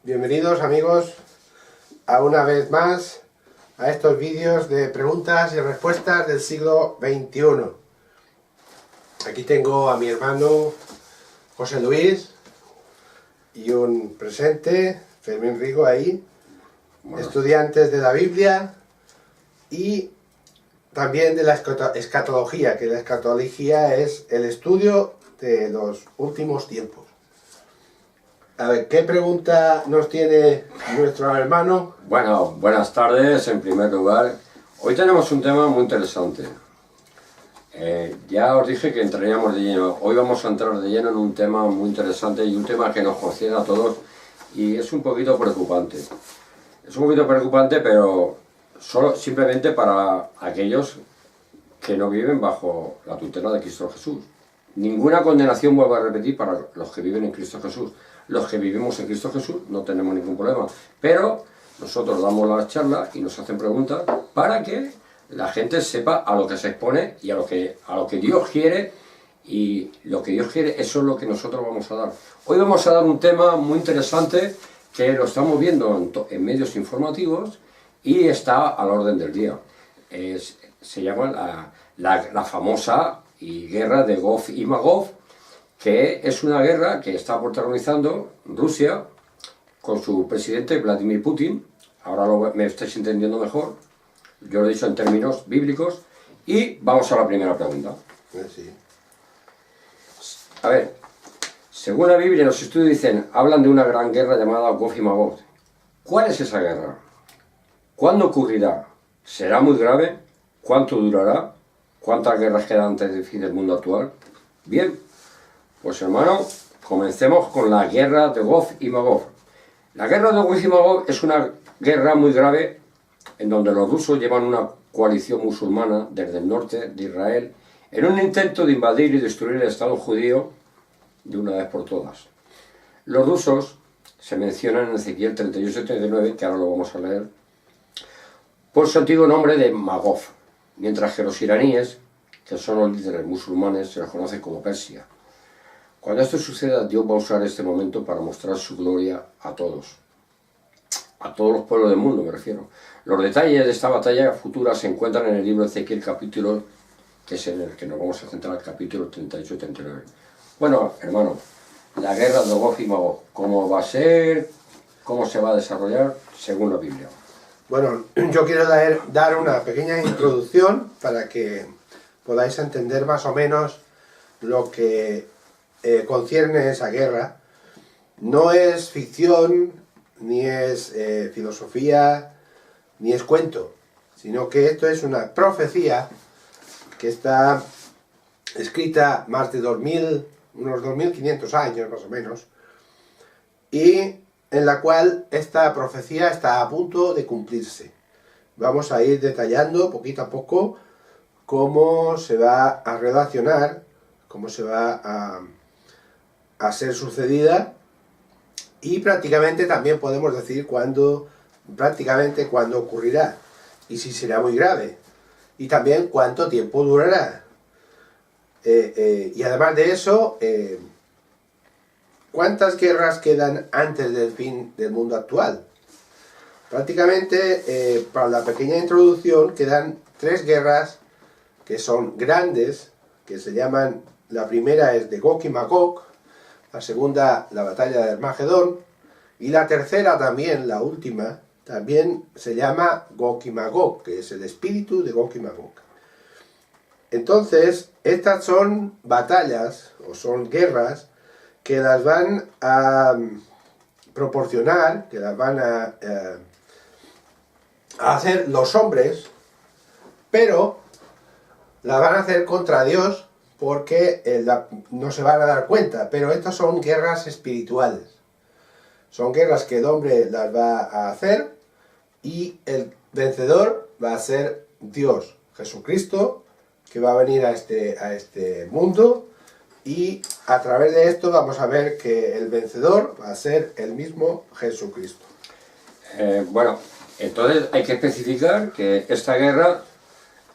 Bienvenidos amigos a una vez más a estos vídeos de preguntas y respuestas del siglo XXI. Aquí tengo a mi hermano José Luis y un presente, Fermín Rigo ahí, estudiantes de la Biblia y también de la escatología, que la escatología es el estudio de los últimos tiempos. A ver, ¿qué pregunta nos tiene nuestro hermano? Bueno, buenas tardes en primer lugar. Hoy tenemos un tema muy interesante. Ya os dije que entraríamos de lleno. Hoy vamos a entrar de lleno en un tema muy interesante y un tema que nos concierne a todos y es un poquito preocupante. Es un poquito preocupante, pero simplemente para aquellos que no viven bajo la tutela de Cristo Jesús. Ninguna condenación, vuelvo a repetir, para los que viven en Cristo Jesús. Los que vivimos en Cristo Jesús no tenemos ningún problema, pero nosotros damos la charla y nos hacen preguntas para que la gente sepa a lo que se expone y a lo que Dios quiere, y lo que Dios quiere, eso es lo que nosotros vamos a dar. Hoy vamos a dar un tema muy interesante que lo estamos viendo en medios informativos y está a la orden del día. Se llama la famosa guerra de Gog y Magog, que es una guerra que está protagonizando Rusia con su presidente Vladimir Putin. Ahora me estáis entendiendo mejor, yo lo he dicho en términos bíblicos, y vamos a la primera pregunta. Sí. A ver, según la Biblia, los estudios dicen, hablan de una gran guerra llamada Gog y Magog. ¿Cuál es esa guerra? ¿Cuándo ocurrirá? ¿Será muy grave? ¿Cuánto durará? ¿Cuántas guerras quedan antes del fin del mundo actual? Bien, pues hermano, comencemos con la guerra de Gog y Magog. La guerra de Gog y Magog es una guerra muy grave en donde los rusos llevan una coalición musulmana desde el norte de Israel en un intento de invadir y destruir el Estado judío de una vez por todas. Los rusos se mencionan en Ezequiel 38-39, que ahora lo vamos a leer, por su antiguo nombre de Magog, mientras que los iraníes, que son los líderes musulmanes, se los conoce como Persia. Cuando esto suceda, Dios va a usar este momento para mostrar su gloria a todos los pueblos del mundo, me refiero. Los detalles de esta batalla futura se encuentran en el libro de Ezequiel, capítulo, que es en el que nos vamos a centrar, el capítulo 38-39. Bueno, hermano, la guerra de Gog y Magog, ¿cómo va a ser? ¿Cómo se va a desarrollar? Según la Biblia. Bueno, yo quiero dar una pequeña introducción para que podáis entender más o menos lo que concierne esa guerra. No es ficción, ni es filosofía, ni es cuento, sino que esto es una profecía que está escrita más de unos 2500 años más o menos, y en la cual esta profecía está a punto de cumplirse. Vamos a ir detallando poquito a poco cómo se va a relacionar, cómo se va a ser sucedida, y prácticamente también podemos decir cuándo ocurrirá y si será muy grave, y también cuánto tiempo durará. Y además de eso, ¿cuántas guerras quedan antes del fin del mundo actual? Prácticamente, para la pequeña introducción, quedan 3 guerras que son grandes, que se llaman, la primera es de Gog y Magog, la segunda la batalla de Armagedón, y la tercera también, la última, también se llama Gog y Magog, que es el espíritu de Gog y Magog. Entonces, estas son batallas, o son guerras, que las van a proporcionar, que las van a hacer los hombres, pero las van a hacer contra Dios, porque no se van a dar cuenta, pero estas son guerras espirituales. Son guerras que el hombre las va a hacer y el vencedor va a ser Dios, Jesucristo, que va a venir a este mundo, y a través de esto vamos a ver que el vencedor va a ser el mismo Jesucristo. Bueno, entonces hay que especificar que esta guerra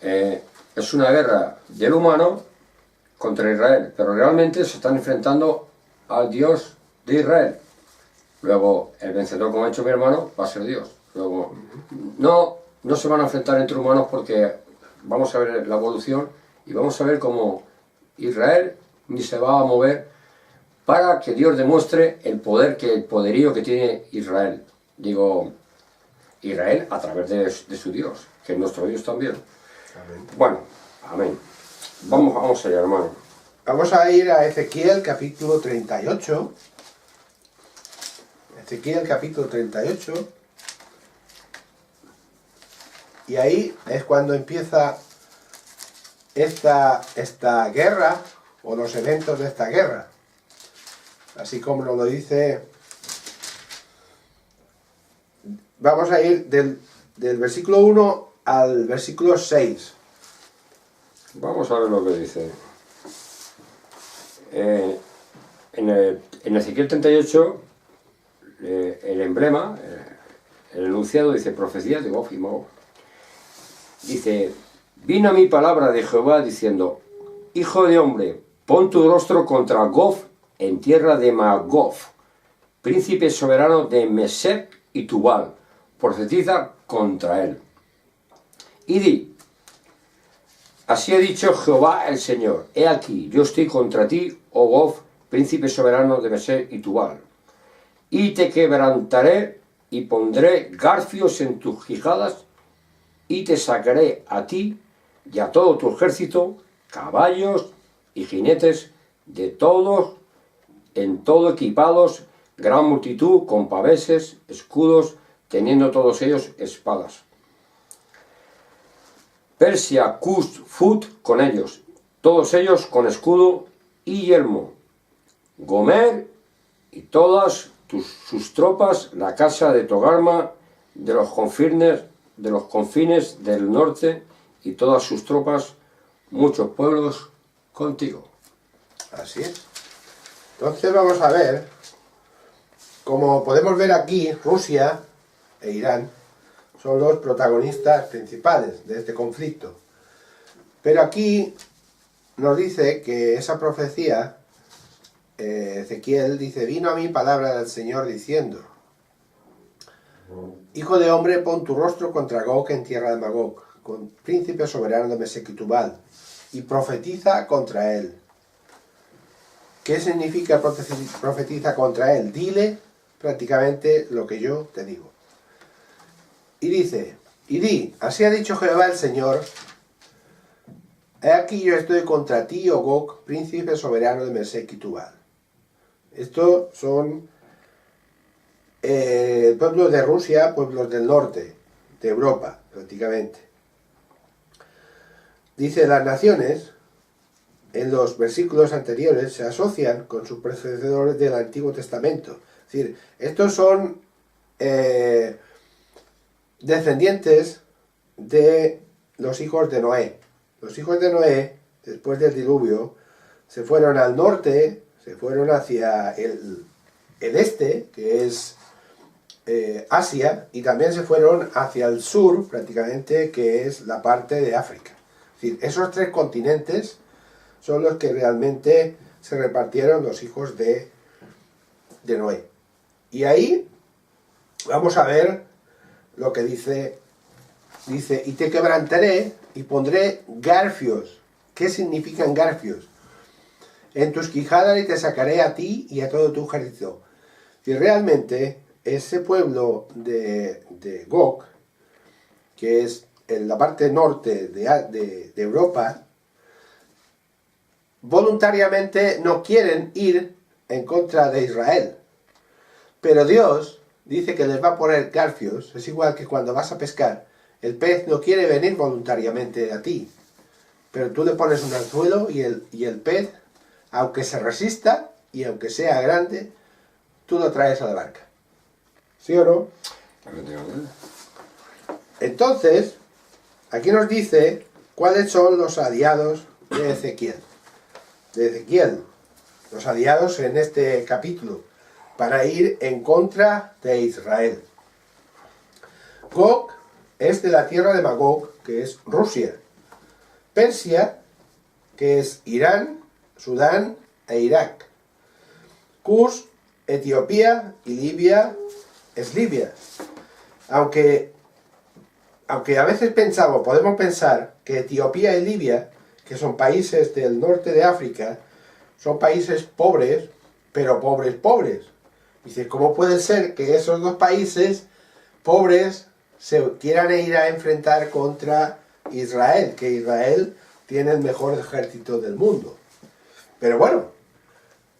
es una guerra del humano contra Israel, pero realmente se están enfrentando al Dios de Israel. Luego, el vencedor, como ha dicho mi hermano, va a ser Dios. Luego, no se van a enfrentar entre humanos porque vamos a ver la evolución y vamos a ver cómo Israel ni se va a mover para que Dios demuestre el poderío que tiene Israel. Digo, Israel a través de su Dios, que es nuestro Dios también. Amén. Bueno, amén. Vamos allá, hermano. Vamos a ir a Ezequiel capítulo 38. Ezequiel capítulo 38. Y ahí es cuando empieza esta guerra, o los eventos de esta guerra. Así como nos lo dice. Vamos a ir del versículo 1 al versículo 6. Vamos a ver lo que dice. En Ezequiel 38, el emblema, el enunciado dice profecía de Gog y Magog. Dice, vino a mí palabra de Jehová diciendo, hijo de hombre, pon tu rostro contra Gog en tierra de Magog, príncipe soberano de Mesec y Tubal, profetiza contra él. Y di, así ha dicho Jehová el Señor, he aquí, yo estoy contra ti, oh Gog, príncipe soberano de Mesec y Tubal, y te quebrantaré y pondré garfios en tus quijadas, y te sacaré a ti y a todo tu ejército, caballos y jinetes de todos, en todo equipados, gran multitud, con paveses, escudos, teniendo todos ellos espadas. Persia, Cus, Fut con ellos, todos ellos con escudo y yelmo. Gomer y todas sus tropas, la casa de Togarma, de los confines del norte y todas sus tropas, muchos pueblos contigo. Así es. Entonces vamos a ver, como podemos ver aquí, Rusia e Irán son los protagonistas principales de este conflicto. Pero aquí nos dice que esa profecía, Ezequiel dice, vino a mí palabra del Señor diciendo, hijo de hombre, pon tu rostro contra Gog en tierra de Magog, con príncipe soberano de Mesec y Tubal, y profetiza contra él. ¿Qué significa profetiza contra él? Dile prácticamente lo que yo te digo. Y dice, y di, así ha dicho Jehová el Señor, he aquí yo estoy contra ti, oh Gog, príncipe soberano de Mesec y Tubal. Estos son pueblos de Rusia, pueblos del norte, de Europa, prácticamente. Dice, las naciones, en los versículos anteriores, se asocian con sus predecesores del Antiguo Testamento. Es decir, estos son descendientes de los hijos de Noé. Los hijos de Noé, después del diluvio, se fueron al norte, se fueron hacia el este, que es Asia, y también se fueron hacia el sur, prácticamente, que es la parte de África. Es decir, esos tres continentes son los que realmente se repartieron los hijos de Noé. Y ahí vamos a ver lo que dice, y te quebrantaré y pondré garfios. ¿Qué significan garfios? En tus quijadas y te sacaré a ti y a todo tu ejército. Y realmente ese pueblo de Gog, que es en la parte norte de Europa, voluntariamente no quieren ir en contra de Israel. Pero Dios dice que les va a poner garfios. Es igual que cuando vas a pescar. El pez no quiere venir voluntariamente a ti, pero tú le pones un anzuelo y el pez, aunque se resista y aunque sea grande, tú lo traes a la barca. ¿Sí o no? Entonces, aquí nos dice cuáles son los aliados de Ezequiel. Los aliados en este capítulo, para ir en contra de Israel. Gog es de la tierra de Magog, que es Rusia. Persia, que es Irán, Sudán e Irak. Cus Etiopía y Libia es Libia. Aunque a veces podemos pensar que Etiopía y Libia, que son países del norte de África, son países pobres, pero pobres. Dice, ¿cómo puede ser que esos dos países pobres se quieran ir a enfrentar contra Israel? Que Israel tiene el mejor ejército del mundo. Pero bueno,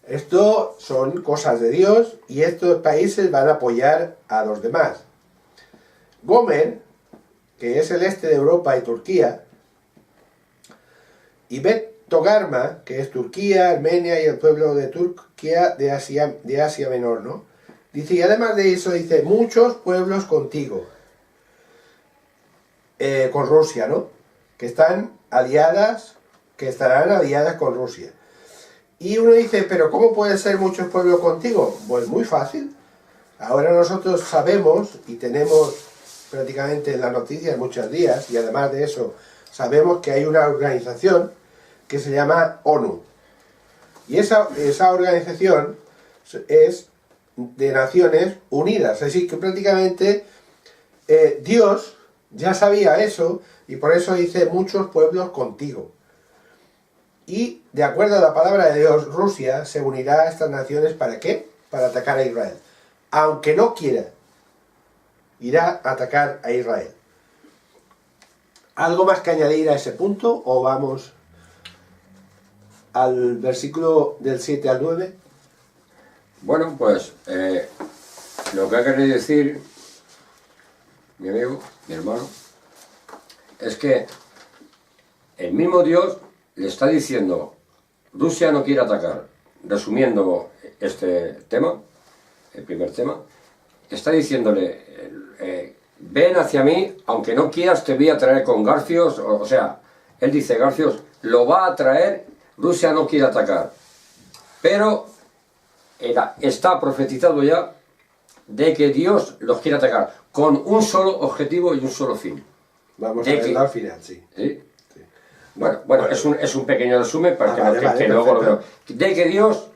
esto son cosas de Dios y estos países van a apoyar a los demás. Gomer, que es el este de Europa y Turquía, y Bet Togarma, que es Turquía, Armenia y el pueblo de Turquía de Asia Menor, ¿no? Dice, y además de eso, dice, muchos pueblos contigo, con Rusia, ¿no? Que estarán aliadas con Rusia. Y uno dice, pero ¿cómo pueden ser muchos pueblos contigo? Pues muy fácil. Ahora nosotros sabemos y tenemos prácticamente en las noticias muchos días, y además de eso sabemos que hay una organización que se llama ONU. Y esa organización es de Naciones Unidas. Así que prácticamente Dios ya sabía eso y por eso dice muchos pueblos contigo. Y de acuerdo a la palabra de Dios, Rusia se unirá a estas naciones ¿para qué? Para atacar a Israel. Aunque no quiera, irá a atacar a Israel. ¿Algo más que añadir a ese punto o vamos al versículo del 7 al 9? Bueno, pues lo que ha querido decir mi amigo, mi hermano, es que el mismo Dios le está diciendo, Rusia no quiere atacar. Resumiendo este tema, el primer tema, está diciéndole, ven hacia mí, aunque no quieras te voy a traer con garfios, o sea, él dice garfios, lo va a traer, Rusia no quiere atacar. Pero está profetizado ya de que Dios los quiere atacar, con un solo objetivo y un solo fin. Vamos a verlo al final, sí. ¿Sí? Sí. Bueno, es un pequeño resumen para que luego lo veo. De que Dios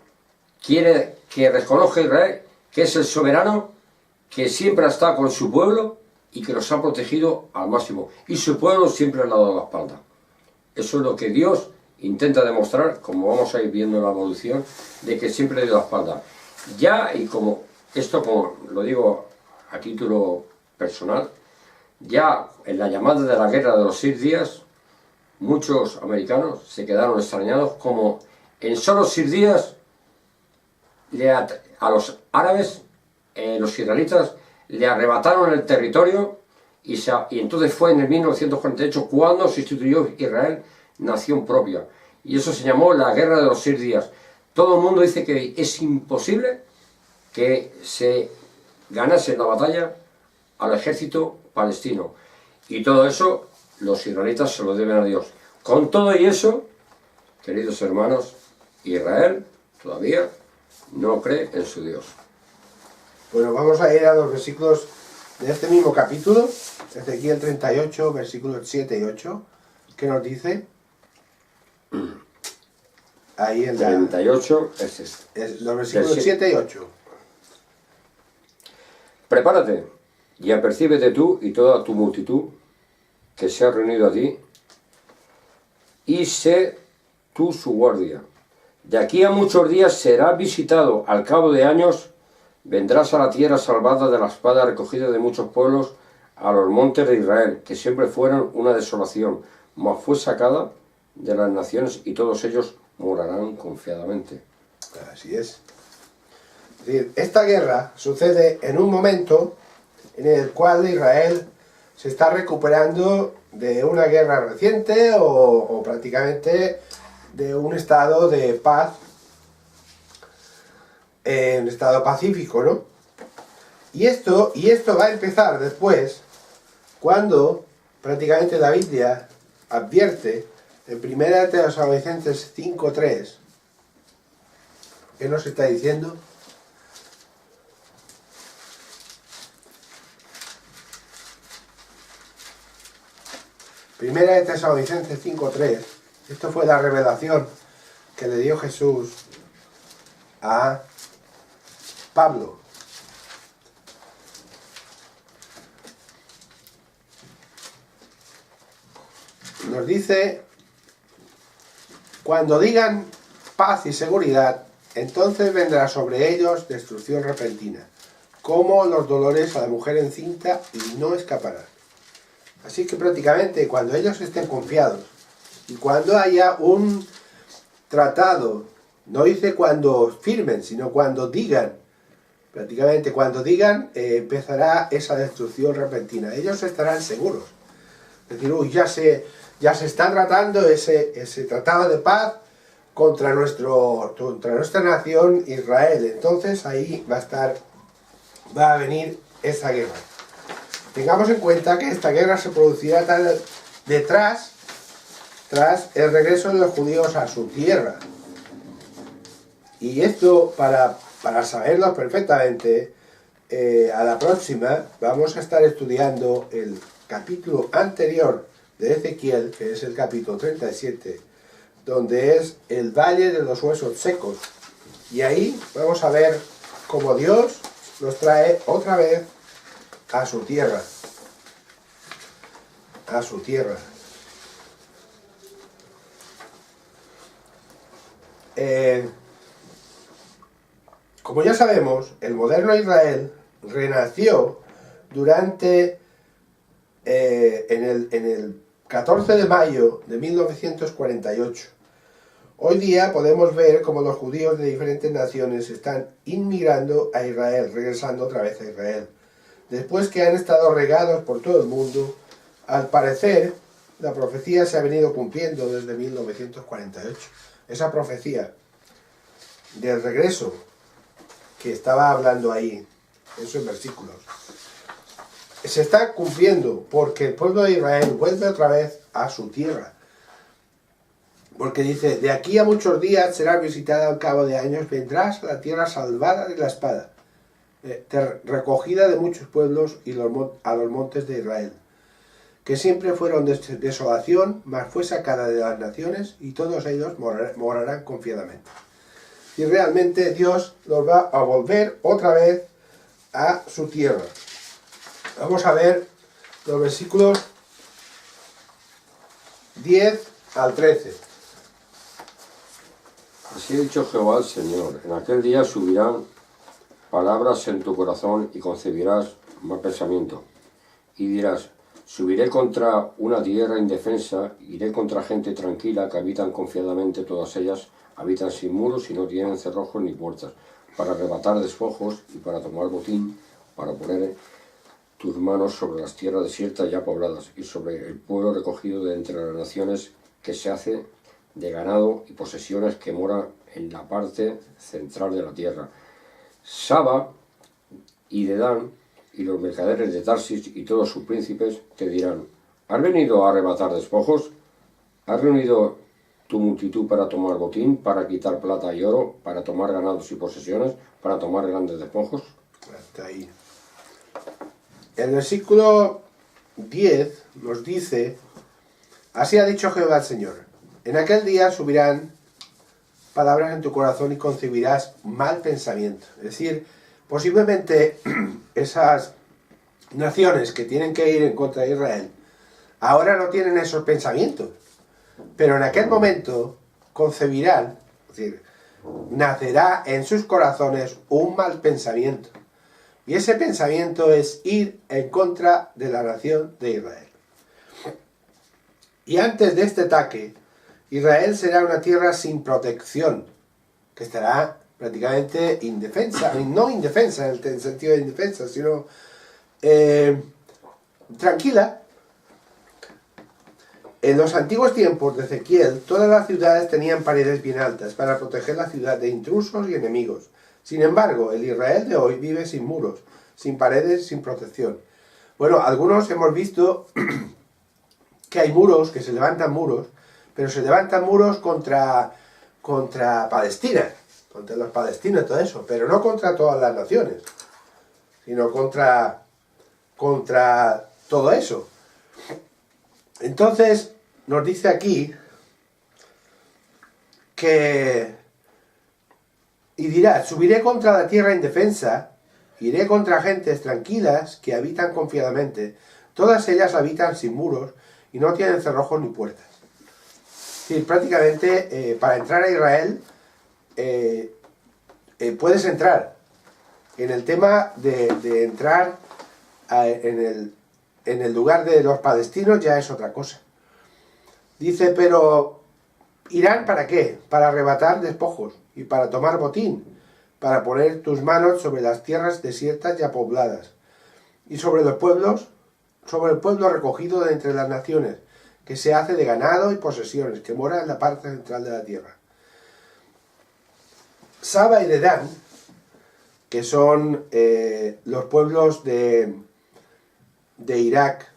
quiere que reconozca a Israel que es el soberano, que siempre está con su pueblo y que los ha protegido al máximo. Y su pueblo siempre le ha dado la espalda. Eso es lo que Dios intenta demostrar, como vamos a ir viendo en la evolución, de que siempre le dio la espalda. Ya, y como lo digo a título personal, ya en la llamada de la guerra de los 6 días, muchos americanos se quedaron extrañados como en solo 6 días a los árabes, los israelitas, le arrebataron el territorio y entonces fue en el 1948 cuando se instituyó Israel nación propia. Y eso se llamó la guerra de los 6 días. Todo el mundo dice que es imposible que se ganase la batalla al ejército palestino. Y todo eso los israelitas se lo deben a Dios. Con todo y eso, queridos hermanos, Israel todavía no cree en su Dios. Bueno, vamos a ir a los versículos de este mismo capítulo, Ezequiel 38, versículos 7 y 8, que nos dice, ahí en 38 los versículos 7 y 8. Prepárate y apercíbete tú y toda tu multitud que se ha reunido a ti, y sé tú su guardia. De aquí a muchos días serás visitado, al cabo de años vendrás a la tierra salvada de la espada recogida de muchos pueblos, a los montes de Israel, que siempre fueron una desolación, mas fue sacada de las naciones y todos ellos morarán confiadamente. Así es. Es decir, esta guerra sucede en un momento en el cual Israel se está recuperando de una guerra reciente o prácticamente de un estado de paz, un estado pacífico, ¿no? Y esto va a empezar después, cuando prácticamente la Biblia advierte en 1 Tesalonicenses 5:3, ¿qué nos está diciendo? Primera de Tesalonicenses 5:3, esto fue la revelación que le dio Jesús a Pablo. Nos dice, cuando digan paz y seguridad, entonces vendrá sobre ellos destrucción repentina, como los dolores a la mujer encinta, y no escaparán. Así que prácticamente cuando ellos estén confiados y cuando haya un tratado, no dice cuando firmen, sino cuando digan, prácticamente cuando digan, empezará esa destrucción repentina. Ellos estarán seguros. Es decir, uy, ya se está tratando ese tratado de paz contra nuestra nación Israel. Entonces ahí va a venir esa guerra. Tengamos en cuenta que esta guerra se producirá tras el regreso de los judíos a su tierra. Y esto, para saberlo perfectamente, a la próxima vamos a estar estudiando el capítulo anterior de Ezequiel, que es el capítulo 37, donde es el valle de los huesos secos. Y ahí vamos a ver cómo Dios los trae otra vez a su tierra. A su tierra. Como ya sabemos, el moderno Israel renació durante en el 14 de mayo de 1948. Hoy día podemos ver cómo los judíos de diferentes naciones están inmigrando a Israel, regresando otra vez a Israel. Después que han estado regados por todo el mundo, al parecer la profecía se ha venido cumpliendo desde 1948. Esa profecía del regreso que estaba hablando ahí, esos versículos, se está cumpliendo porque el pueblo de Israel vuelve otra vez a su tierra. Porque dice, de aquí a muchos días serás visitada al cabo de años, vendrás a la tierra salvada de la espada, recogida de muchos pueblos y a los montes de Israel, que siempre fueron desolación, mas fue sacada de las naciones, y todos ellos morarán confiadamente. Y realmente Dios los va a volver otra vez a su tierra. Vamos a ver los versículos 10 al 13. Así ha dicho Jehová el Señor: en aquel día subirán palabras en tu corazón y concebirás mal pensamiento. Y dirás: subiré contra una tierra indefensa, iré contra gente tranquila que habitan confiadamente, todas ellas habitan sin muros y no tienen cerrojos ni puertas, para arrebatar despojos y para tomar botín, para poner tus manos sobre las tierras desiertas ya pobladas y sobre el pueblo recogido de entre las naciones, que se hace de ganado y posesiones, que mora en la parte central de la tierra. Saba y Dedán y los mercaderes de Tarsis y todos sus príncipes te dirán: ¿has venido a arrebatar despojos? ¿Has reunido tu multitud para tomar botín, para quitar plata y oro, para tomar ganados y posesiones, para tomar grandes despojos? Hasta ahí. El versículo 10 nos dice: así ha dicho Jehová el Señor, en aquel día subirán palabras en tu corazón y concebirás mal pensamiento. Es decir, posiblemente esas naciones que tienen que ir en contra de Israel ahora no tienen esos pensamientos, pero en aquel momento concebirán, es decir, nacerá en sus corazones un mal pensamiento. Y ese pensamiento es ir en contra de la nación de Israel. Y antes de este ataque, Israel será una tierra sin protección, que estará prácticamente indefensa, no indefensa en el sentido de indefensa, sino tranquila. En los antiguos tiempos de Ezequiel, todas las ciudades tenían paredes bien altas para proteger la ciudad de intrusos y enemigos. Sin embargo, el Israel de hoy vive sin muros, sin paredes, sin protección. Bueno, algunos hemos visto que hay muros, que se levantan muros, pero se levantan muros contra Palestina, contra los palestinos y todo eso, pero no contra todas las naciones, sino contra todo eso. Entonces, nos dice aquí que Y dirás, subiré contra la tierra indefensa, iré contra gentes tranquilas que habitan confiadamente. Todas ellas habitan sin muros y no tienen cerrojos ni puertas. Es decir, prácticamente para entrar a Israel puedes entrar. En el tema de entrar en el lugar de los palestinos ya es otra cosa. Dice, pero ¿irán para qué? Para arrebatar despojos y para tomar botín, para poner tus manos sobre las tierras desiertas y apobladas, y sobre los pueblos, sobre el pueblo recogido de entre las naciones, que se hace de ganado y posesiones, que mora en la parte central de la tierra. Saba y Dedán, que son los pueblos de Irak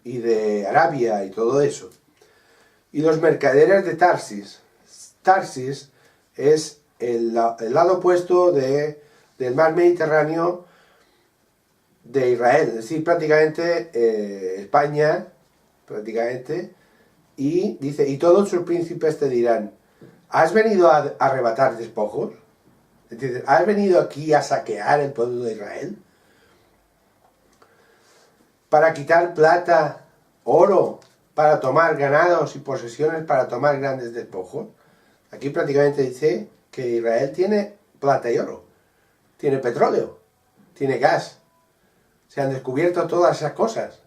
y de Arabia y todo eso, y los mercaderes de Tarsis. Tarsis es el lado opuesto del mar Mediterráneo de Israel, es decir, prácticamente España, prácticamente, y dice, y todos sus príncipes te dirán, ¿has venido a arrebatar despojos? Es decir, ¿has venido aquí a saquear el pueblo de Israel? Para quitar plata, oro, para tomar ganados y posesiones, para tomar grandes despojos. Aquí prácticamente dice que Israel tiene plata y oro, tiene petróleo, tiene gas. Se han descubierto todas esas cosas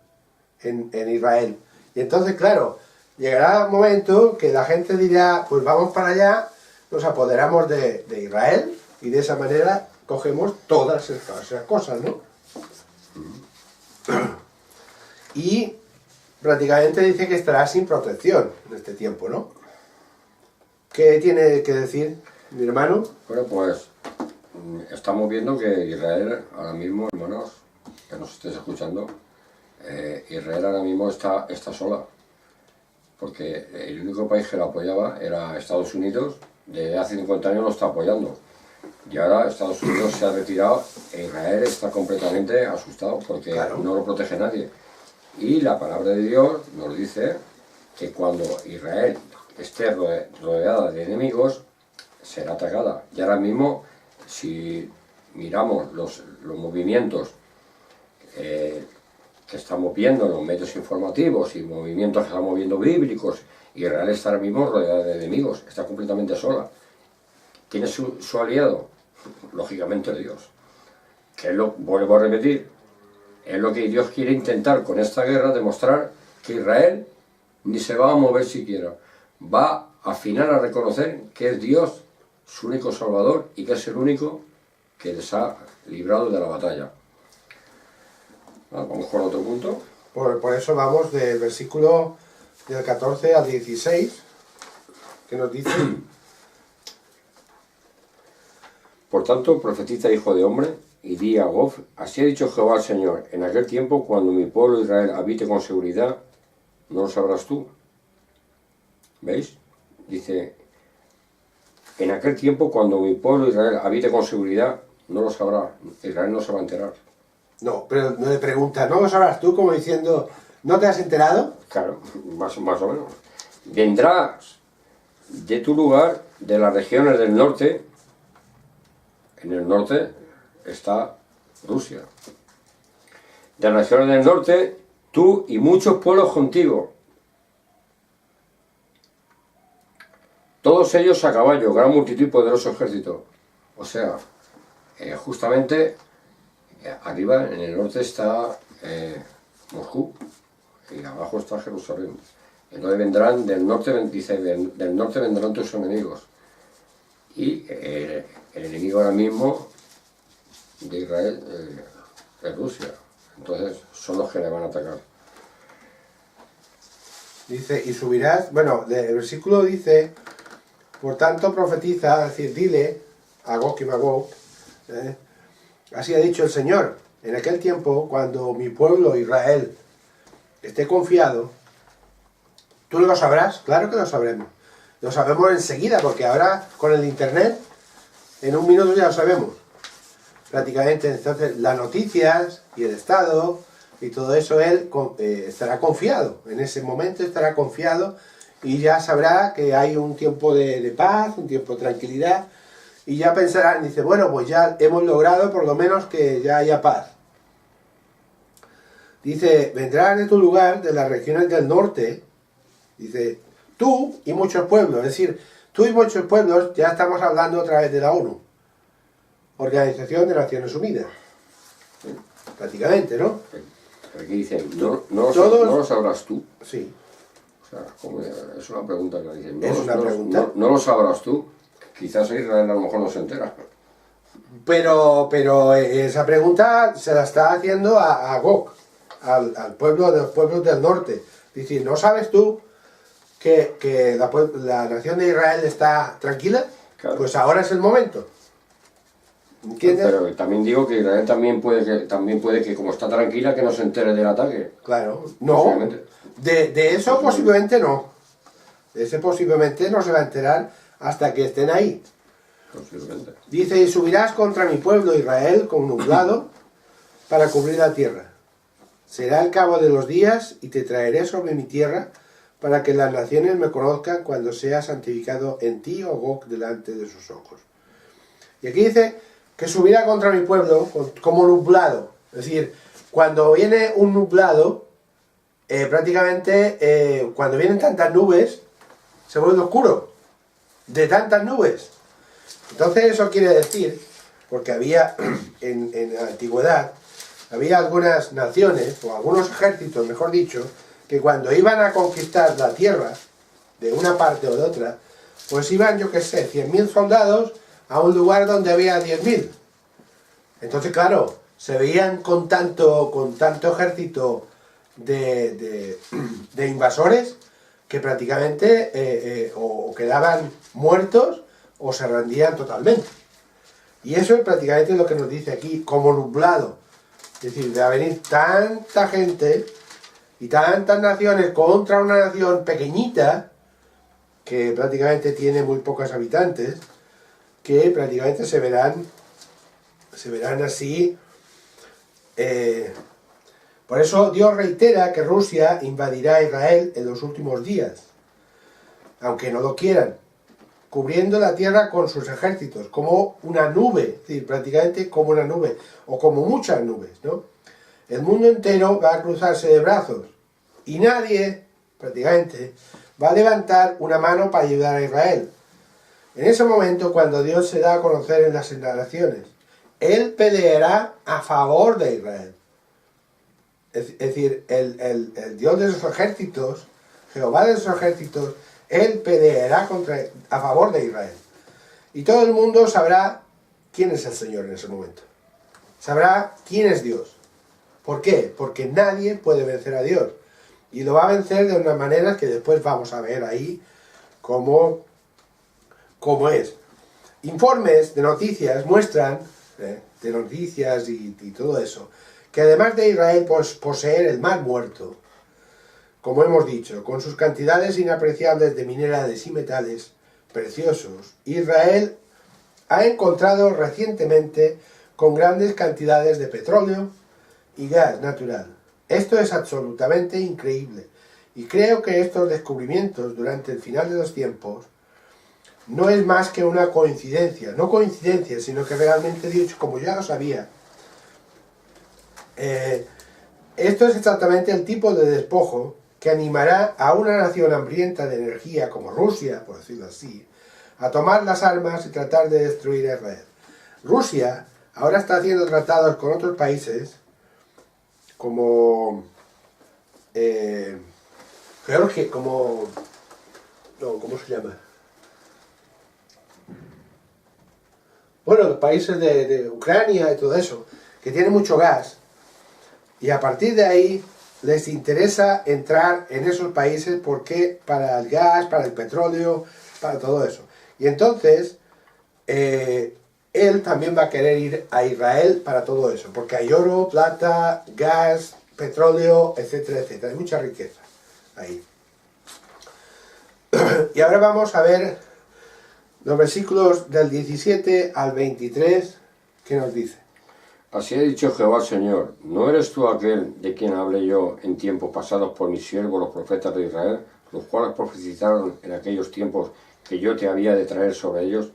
en Israel. Y entonces, claro, llegará un momento que la gente dirá, pues vamos para allá, nos apoderamos de Israel y de esa manera cogemos todas esas cosas, ¿no? Y prácticamente dice que estará sin protección en este tiempo, ¿no? ¿Qué tiene que decir mi hermano? Bueno, pues estamos viendo que Israel ahora mismo, hermanos, que nos estéis escuchando, Israel ahora mismo está sola, porque el único país que la apoyaba era Estados Unidos, desde hace 50 años lo está apoyando, y ahora Estados Unidos se ha retirado e Israel está completamente asustado porque claro, no lo protege nadie. Y la palabra de Dios nos dice que cuando Israel esté rodeada de enemigos, será atacada. Y ahora mismo, si miramos los movimientos que estamos viendo en los medios informativos y movimientos que estamos viendo bíblicos, Israel está ahora mismo rodeada de enemigos, está completamente sola. ¿Quién es su aliado? Lógicamente Dios. Que es lo, vuelvo a repetir, es lo que Dios quiere intentar con esta guerra, demostrar que Israel ni se va a mover siquiera. Va a final a reconocer que es Dios su único salvador y que es el único que les ha librado de la batalla. Vamos con otro punto. Por eso vamos del versículo del 14 al 16, que nos dice: Por tanto, profetiza, hijo de hombre, y di a Gof, así ha dicho Jehová el Señor, en aquel tiempo, cuando mi pueblo Israel habite con seguridad, no lo sabrás tú. ¿Veis? Dice, en aquel tiempo, cuando mi pueblo Israel habite con seguridad, no lo sabrá. Israel no se va a enterar. No, pero no le pregunta, ¿no lo sabrás tú? Como diciendo, ¿no te has enterado? Claro, más o menos. Vendrás de tu lugar, de las regiones del norte. En el norte está Rusia. De las regiones del norte, tú y muchos pueblos contigo. Todos ellos a caballo, gran multitud y poderoso ejército. O sea, justamente arriba en el norte está Moscú y abajo está Jerusalén. Entonces vendrán del norte, dice, del norte vendrán tus enemigos. Y el enemigo ahora mismo de Israel es Rusia. Entonces son los que le van a atacar. Dice, y subirás, bueno, el versículo dice, por tanto profetiza, es decir, dile a Gog y Magog, así ha dicho el Señor, en aquel tiempo, cuando mi pueblo Israel esté confiado, tú lo sabrás, claro que lo sabremos. Lo sabemos enseguida, porque ahora con el internet, en un minuto ya lo sabemos. Prácticamente, entonces, las noticias y el Estado y todo eso, él estará confiado. En ese momento estará confiado y ya sabrá que hay un tiempo de paz, un tiempo de tranquilidad y ya pensarán, dice, bueno, pues ya hemos logrado por lo menos que ya haya paz. Dice, vendrás de tu lugar, de las regiones del norte, dice, tú y muchos pueblos, es decir, tú y muchos pueblos, ya estamos hablando otra vez de la ONU, Organización de Naciones Unidas, prácticamente, ¿no? Aquí dice, no lo sabrás tú. Sí. O sea, es una pregunta que dicen. Es una pregunta. No lo sabrás tú. Quizás Israel a lo mejor no se entera. Pero esa pregunta se la está haciendo a Gog, al pueblo de los pueblos del norte. Dice, ¿no sabes tú que la nación de Israel está tranquila? Claro. Pues ahora es el momento. ¿Entiendes? Pero también digo que Israel también puede que como está tranquila, que no se entere del ataque. Claro, no. De eso posiblemente no. De ese posiblemente no se va a enterar hasta que estén ahí. Posiblemente. Dice, y subirás contra mi pueblo Israel con nublado para cubrir la tierra. Será el cabo de los días y te traeré sobre mi tierra para que las naciones me conozcan cuando sea santificado en ti, oh Gog, delante de sus ojos. Y aquí dice que subirá contra mi pueblo como nublado. Es decir, cuando viene un nublado, prácticamente cuando vienen tantas nubes, se vuelve oscuro. De tantas nubes. Entonces eso quiere decir, porque había en la antigüedad, había algunas naciones, o algunos ejércitos, mejor dicho, que cuando iban a conquistar la tierra, de una parte o de otra, pues iban, yo qué sé, 100.000 soldados a un lugar donde había 10.000. Entonces, claro, se veían con tanto ejército de invasores que prácticamente o quedaban muertos o se rendían totalmente. Y eso es prácticamente lo que nos dice aquí, como nublado. Es decir, va a venir tanta gente y tantas naciones contra una nación pequeñita, que prácticamente tiene muy pocos habitantes, que prácticamente se verán así. Por eso Dios reitera que Rusia invadirá Israel en los últimos días, aunque no lo quieran, cubriendo la tierra con sus ejércitos, como una nube, es decir, prácticamente como una nube, o como muchas nubes, ¿no? El mundo entero va a cruzarse de brazos, y nadie, prácticamente, va a levantar una mano para ayudar a Israel. En ese momento, cuando Dios se da a conocer en las naciones, Él peleará a favor de Israel. Es decir, el Dios de sus ejércitos, Jehová de sus ejércitos, Él peleará a favor de Israel. Y todo el mundo sabrá quién es el Señor en ese momento. Sabrá quién es Dios. ¿Por qué? Porque nadie puede vencer a Dios. Y lo va a vencer de unas maneras que después vamos a ver ahí cómo es. Informes de noticias muestran, de noticias y todo eso, que además de Israel poseer el mar muerto, como hemos dicho, con sus cantidades inapreciables de minerales y metales preciosos, Israel ha encontrado recientemente con grandes cantidades de petróleo y gas natural. Esto es absolutamente increíble, y creo que estos descubrimientos durante el final de los tiempos no es más que una coincidencia, no coincidencia, sino que realmente Dios, como ya lo sabía, esto es exactamente el tipo de despojo que animará a una nación hambrienta de energía como Rusia, por decirlo así, a tomar las armas y tratar de destruir a Israel. Rusia ahora está haciendo tratados con otros países como Georgia, ¿cómo se llama? Bueno, los países de Ucrania y todo eso, que tienen mucho gas, y a partir de ahí les interesa entrar en esos países porque para el gas, para el petróleo, para todo eso. Y entonces, él también va a querer ir a Israel para todo eso, porque hay oro, plata, gas, petróleo, etcétera, etcétera. Hay mucha riqueza ahí. Y ahora vamos a ver los versículos del 17 al 23, que nos dice. Así ha dicho Jehová el Señor, ¿no eres tú aquel de quien hablé yo en tiempos pasados por mis siervos los profetas de Israel, los cuales profetizaron en aquellos tiempos que yo te había de traer sobre ellos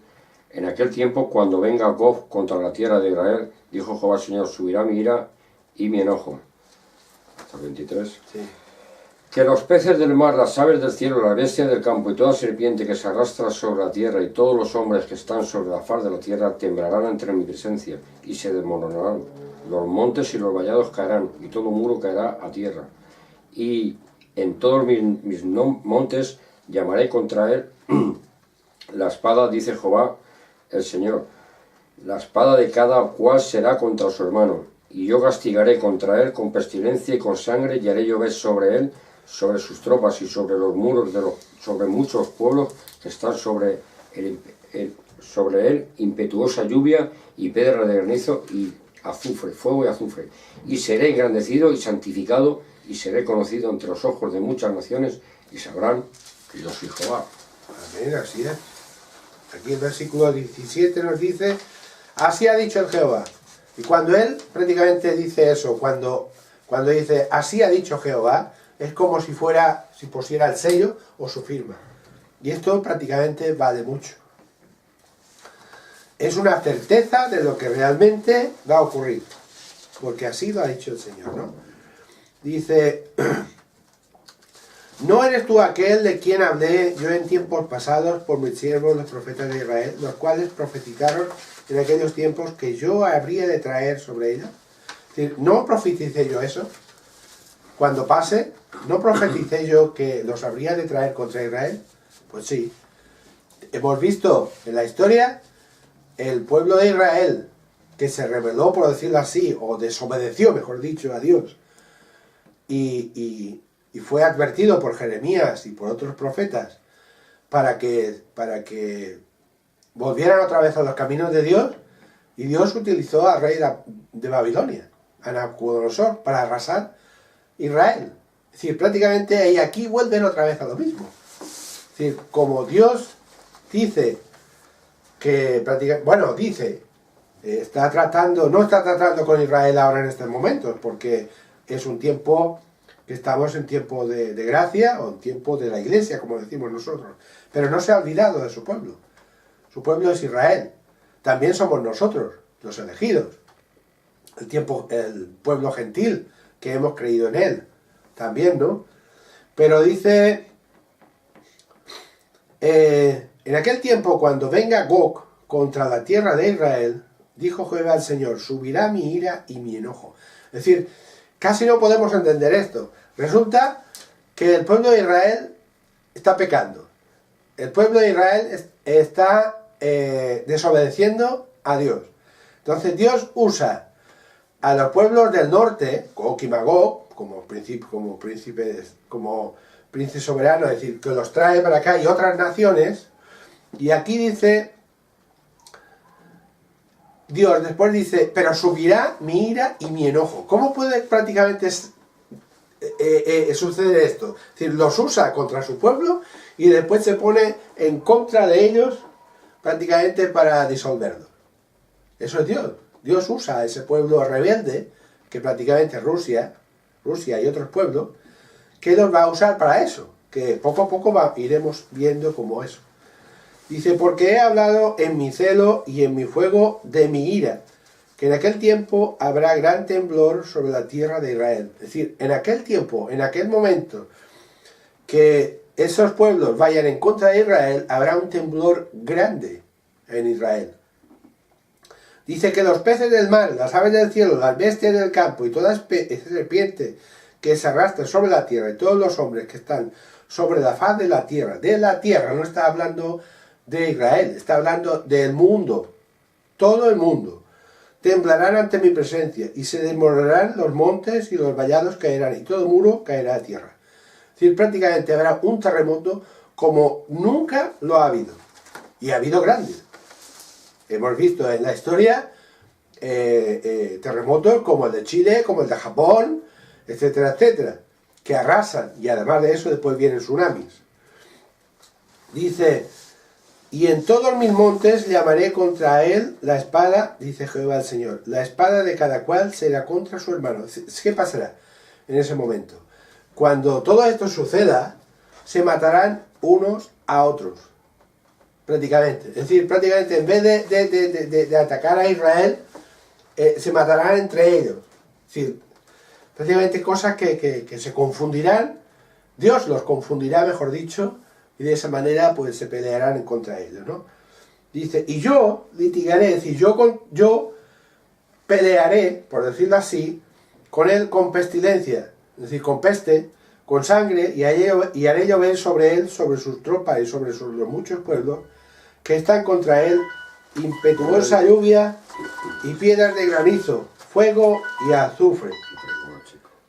En aquel tiempo, cuando venga Gog contra la tierra de Israel, dijo Jehová el Señor, subirá mi ira y mi enojo. Hasta el 23. Sí. Que los peces del mar, las aves del cielo, la bestia del campo y toda serpiente que se arrastra sobre la tierra y todos los hombres que están sobre la faz de la tierra temblarán ante mi presencia y se desmoronarán. Los montes y los vallados caerán y todo muro caerá a tierra. Y en todos mis montes llamaré contra él la espada, dice Jehová el Señor. La espada de cada cual será contra su hermano. Y yo castigaré contra él con pestilencia y con sangre y haré llover sobre él, sobre sus tropas y sobre los muros sobre muchos pueblos que están sobre él impetuosa lluvia y piedra de granizo y azufre, fuego y azufre. Y seré engrandecido y santificado y seré conocido entre los ojos de muchas naciones y sabrán que yo soy Jehová. Amén, así es. Aquí el versículo 17 nos dice, así ha dicho el Jehová. Y cuando él prácticamente dice eso, cuando dice, así ha dicho Jehová, es como si pusiera el sello o su firma. Y esto prácticamente vale mucho. Es una certeza de lo que realmente va a ocurrir. Porque así lo ha dicho el Señor, ¿no? Dice, ¿no eres tú aquel de quien hablé yo en tiempos pasados por mis siervos los profetas de Israel, los cuales profetizaron en aquellos tiempos que yo habría de traer sobre ella? Es decir, ¿no profeticé yo eso? Cuando pase, ¿no profeticé yo que los habría de traer contra Israel? Pues sí. Hemos visto en la historia el pueblo de Israel que se rebeló, por decirlo así, o desobedeció, mejor dicho, a Dios, y fue advertido por Jeremías y por otros profetas para que volvieran otra vez a los caminos de Dios, y Dios utilizó al rey de Babilonia, a Nabucodonosor, para arrasar Israel. Es decir, prácticamente y aquí vuelven otra vez a lo mismo. Es decir, como Dios dice que prácticamente, no está tratando con Israel ahora en estos momentos, porque es un tiempo que estamos en tiempo de gracia, o en tiempo de la iglesia, como decimos nosotros, pero no se ha olvidado de su pueblo. Su pueblo es Israel. También somos nosotros, los elegidos, el pueblo gentil, que hemos creído en él, también, ¿no? Pero dice, en aquel tiempo, cuando venga Gog contra la tierra de Israel, dijo Jehová el Señor, subirá mi ira y mi enojo. Es decir, casi no podemos entender esto. Resulta que el pueblo de Israel está pecando. El pueblo de Israel está desobedeciendo a Dios. Entonces Dios usa a los pueblos del norte, Gog y Magog, como príncipe soberano, es decir, que los trae para acá, y otras naciones, y aquí dice, Dios después dice, pero subirá mi ira y mi enojo. ¿Cómo puede prácticamente suceder esto? Es decir, los usa contra su pueblo y después se pone en contra de ellos prácticamente para disolverlos. Eso es Dios. Dios usa a ese pueblo rebelde, que prácticamente Rusia y otros pueblos, que los va a usar para eso, que poco a poco iremos viendo como eso. Dice, porque he hablado en mi celo y en mi fuego de mi ira, que en aquel tiempo habrá gran temblor sobre la tierra de Israel. Es decir, en aquel tiempo, en aquel momento que esos pueblos vayan en contra de Israel, habrá un temblor grande en Israel. Dice que los peces del mar, las aves del cielo, las bestias del campo y toda serpiente que se arrastra sobre la tierra y todos los hombres que están sobre la faz de la tierra, no está hablando de Israel, está hablando del mundo, todo el mundo, temblarán ante mi presencia y se desmoronarán los montes y los vallados caerán y todo muro caerá a tierra. Es decir, prácticamente habrá un terremoto como nunca lo ha habido, y ha habido grandes. Hemos visto en la historia terremotos como el de Chile, como el de Japón, etcétera, etcétera, que arrasan, y además de eso después vienen tsunamis. Dice, y en todos mis montes llamaré contra él la espada, dice Jehová el Señor, la espada de cada cual será contra su hermano. ¿Qué pasará en ese momento? Cuando todo esto suceda, se matarán unos a otros. prácticamente. Es decir, prácticamente en vez de atacar a Israel, se matarán entre ellos. Es decir, prácticamente cosas que se confundirán, Dios los confundirá, mejor dicho, y de esa manera pues se pelearán en contra de ellos, ¿no? Dice, y yo litigaré, es decir, yo pelearé, por decirlo así, con él con pestilencia, es decir, con peste, con sangre, y haré llover sobre él, sobre sus tropas y sobre los muchos pueblos que están contra él, impetuosa lluvia y piedras de granizo, fuego y azufre.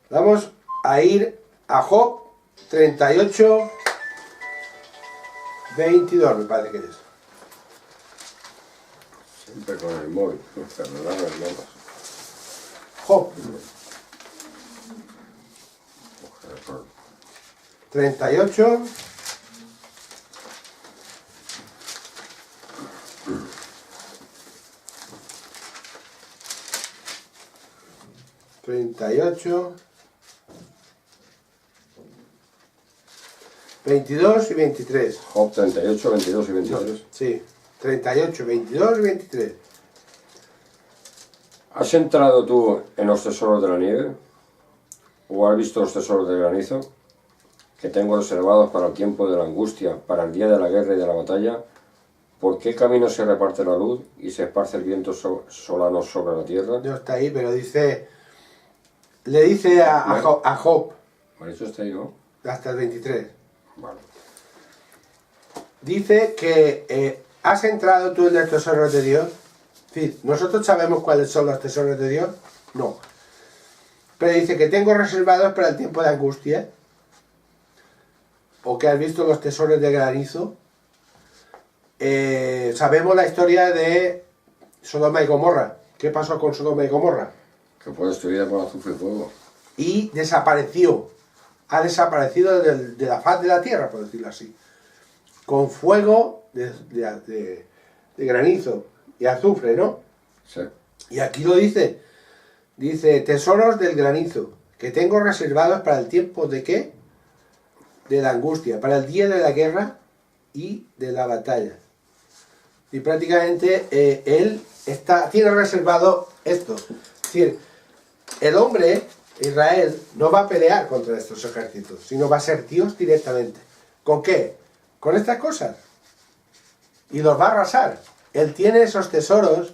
Vamos a ir a Job 38, 22, me parece que es. Siempre con el móvil, perdonad, hermanos. Job 38, 38, 22 y 23. Job 38, 22 y 23. Sí, 38, 22 y 23. ¿Has entrado tú en los tesoros de la nieve? ¿O has visto los tesoros del granizo? Que tengo reservados para el tiempo de la angustia, para el día de la guerra y de la batalla. ¿Por qué camino se reparte la luz y se esparce el viento solano sobre la tierra? No está ahí, pero le dice a Job, Vale, eso está ahí, ¿no? hasta el 23. Vale. Dice que ¿has entrado tú en los tesoros de Dios? Sí, ¿nosotros sabemos cuáles son los tesoros de Dios? No. Pero dice que tengo reservados para el tiempo de angustia. O que has visto los tesoros de granizo. Sabemos la historia de Sodoma y Gomorra. ¿Qué pasó con Sodoma y Gomorra? Que fue destruida por azufre y fuego. Y desapareció. Ha desaparecido de la faz de la tierra, por decirlo así. Con fuego de granizo y azufre, ¿no? Sí. Y aquí lo dice. Dice, tesoros del granizo, que tengo reservados para el tiempo ¿de qué? De la angustia, para el día de la guerra y de la batalla. Y prácticamente él tiene reservado esto. Es decir, el hombre, Israel, no va a pelear contra estos ejércitos, sino va a ser Dios directamente. ¿Con qué? Con estas cosas. Y los va a arrasar. Él tiene esos tesoros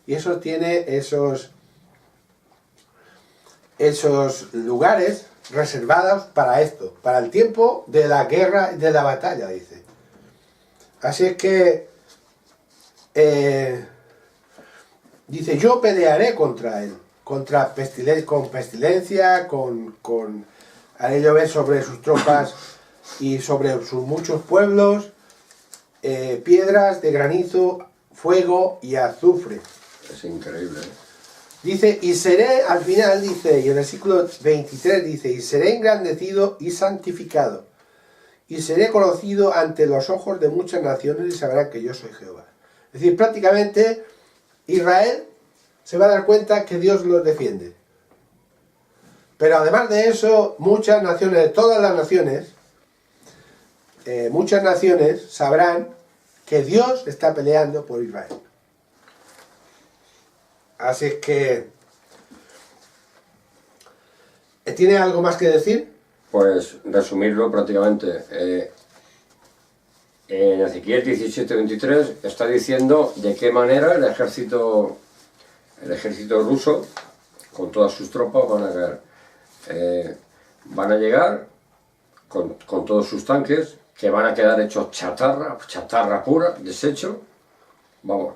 y eso tiene esos lugares reservados para esto, para el tiempo de la guerra y de la batalla, dice. Así es que dice, yo pelearé contra él, con pestilencia, haré llover sobre sus tropas y sobre sus muchos pueblos, piedras de granizo, fuego y azufre. Es increíble, ¿eh? Dice, y seré, al final dice, y en el versículo 23 dice, y seré engrandecido y santificado, y seré conocido ante los ojos de muchas naciones y sabrán que yo soy Jehová. Es decir, prácticamente Israel se va a dar cuenta que Dios los defiende. Pero además de eso, muchas naciones, todas las naciones, muchas naciones sabrán que Dios está peleando por Israel. Así es que... ¿tiene algo más que decir? Pues resumirlo prácticamente. En Ezequiel 17:23 está diciendo de qué manera el ejército ruso, con todas sus tropas, van a caer. Van a llegar con todos sus tanques, que van a quedar hechos chatarra pura, desecho. Vamos,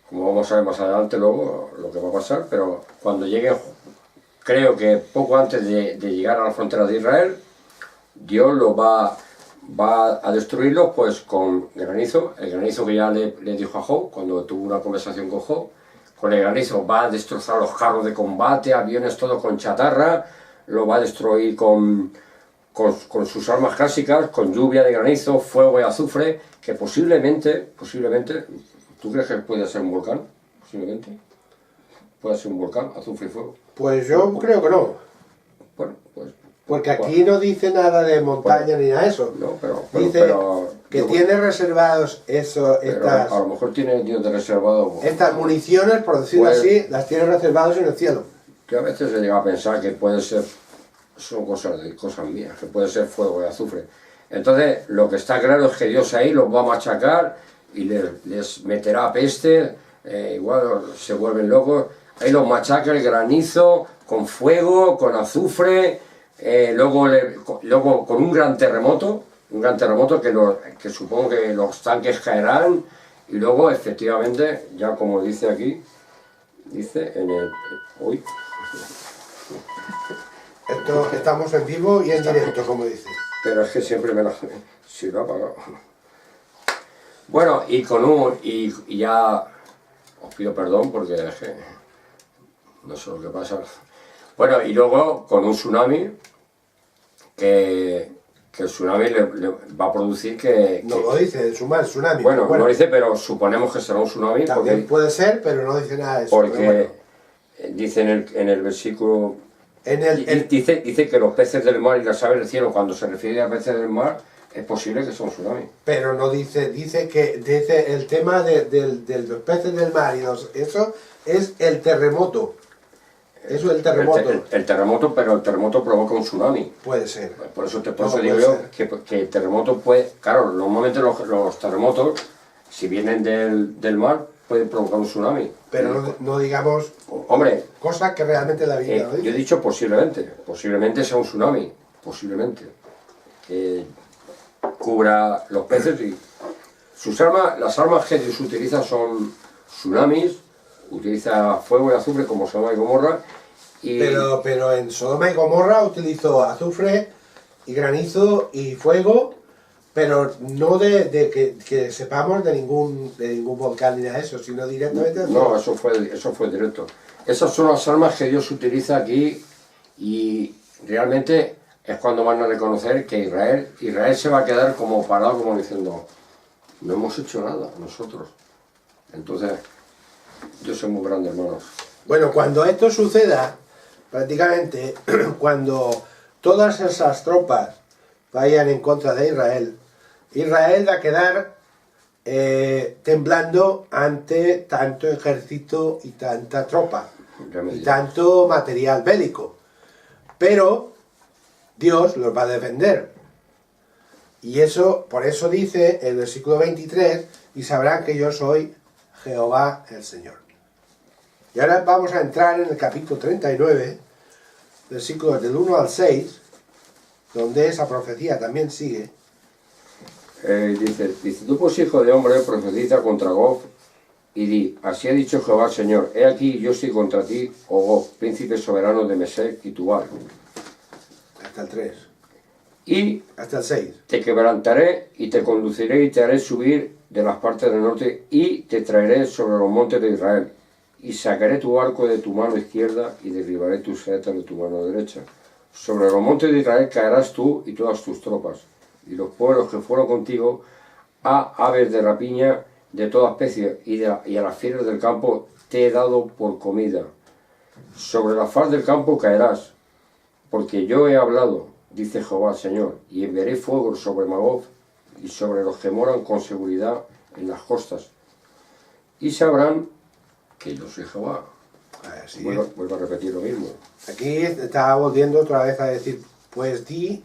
como vamos a ver más adelante luego lo que va a pasar, pero cuando lleguen, creo que poco antes de llegar a la frontera de Israel, Dios lo va a destruirlos pues con granizo, el granizo que ya le dijo a Job cuando tuvo una conversación con Job. Con el granizo va a destrozar los carros de combate, aviones, todo con chatarra, lo va a destruir con sus armas clásicas, con lluvia de granizo, fuego y azufre, que posiblemente, ¿tú crees que puede ser un volcán? Posiblemente. ¿Puede ser un volcán, azufre y fuego? Pues yo creo que no. Bueno, pues... Porque aquí no dice nada de montaña ni nada de eso. No, dice que tiene reservados eso, estas, a lo mejor tiene Dios de reservado. estas municiones, por decirlo Pues, así, las tiene reservados en el cielo. Que a veces se llega a pensar que puede ser, son cosas mías, que puede ser fuego y azufre. Entonces, lo que está claro es que Dios ahí los va a machacar y les meterá peste, igual se vuelven locos. Ahí los machaca el granizo, con fuego, con azufre, luego con un gran terremoto que supongo que los tanques caerán, y luego efectivamente, ya como dice aquí, dice en el... Uy. Esto, estamos en vivo y en directo, como dice. Pero es que siempre me lo... Si lo he apagado. Bueno, y ya os pido perdón porque es que no sé lo que pasa. Bueno, y luego con un tsunami que el tsunami le va a producir que... No lo dice, el tsunami. Bueno, no lo dice, pero suponemos que será un tsunami. También puede ser, pero no dice nada de eso. Porque dice en el versículo... Dice que los peces del mar y las aves del cielo, cuando se refiere a peces del mar, es posible que sea un tsunami. Pero no dice el tema de los peces del mar y eso es el terremoto. Eso es el terremoto. El terremoto, pero el terremoto provoca un tsunami. Puede ser. Por eso digo yo que el terremoto puede... Claro, normalmente los terremotos, si vienen del mar, pueden provocar un tsunami. Pero no digamos, hombre, cosas que realmente la Biblia no dice. Yo he dicho posiblemente sea un tsunami, posiblemente. Que cubra los peces y... las armas que Dios utiliza son tsunamis, utiliza fuego y azufre como Sodoma y Gomorra. Pero en Sodoma y Gomorra utilizó azufre y granizo y fuego, pero no de que sepamos de ningún volcán ni nada de eso, sino directamente... No, eso fue directo. Esas son las armas que Dios utiliza aquí, y realmente es cuando van a reconocer que Israel se va a quedar como parado, como diciendo, no hemos hecho nada nosotros. Entonces, Dios es muy grande, hermanos. Bueno, cuando esto suceda, prácticamente, cuando todas esas tropas vayan en contra de Israel va a quedar temblando ante tanto ejército y tanta tropa y tanto material bélico. Pero Dios los va a defender. Y eso, por eso dice el versículo 23, y sabrán que yo soy Jehová el Señor. Y ahora vamos a entrar en el capítulo 39, versículos del 1 al 6, donde esa profecía también sigue. Dice, tú pues hijo de hombre, profetiza contra Gog y di, así ha dicho Jehová el Señor, he aquí yo estoy contra ti, oh Gog, príncipe soberano de Mesec y Tubal. Hasta el 3. Y hasta el 6. Te quebrantaré y te conduciré y te haré subir de las partes del norte y te traeré sobre los montes de Israel. Y sacaré tu arco de tu mano izquierda y derribaré tus saetas de tu mano derecha. Sobre los montes de Israel caerás tú y todas tus tropas, y los pueblos que fueron contigo, a aves de rapiña de toda especie, y a las fieras del campo te he dado por comida. Sobre la faz del campo caerás, porque yo he hablado, dice Jehová el Señor, y enviaré fuego sobre Magog y sobre los que moran con seguridad en las costas. Y sabrán que yo soy Jehová. Vuelvo a repetir lo mismo. Aquí está volviendo otra vez a decir, pues di,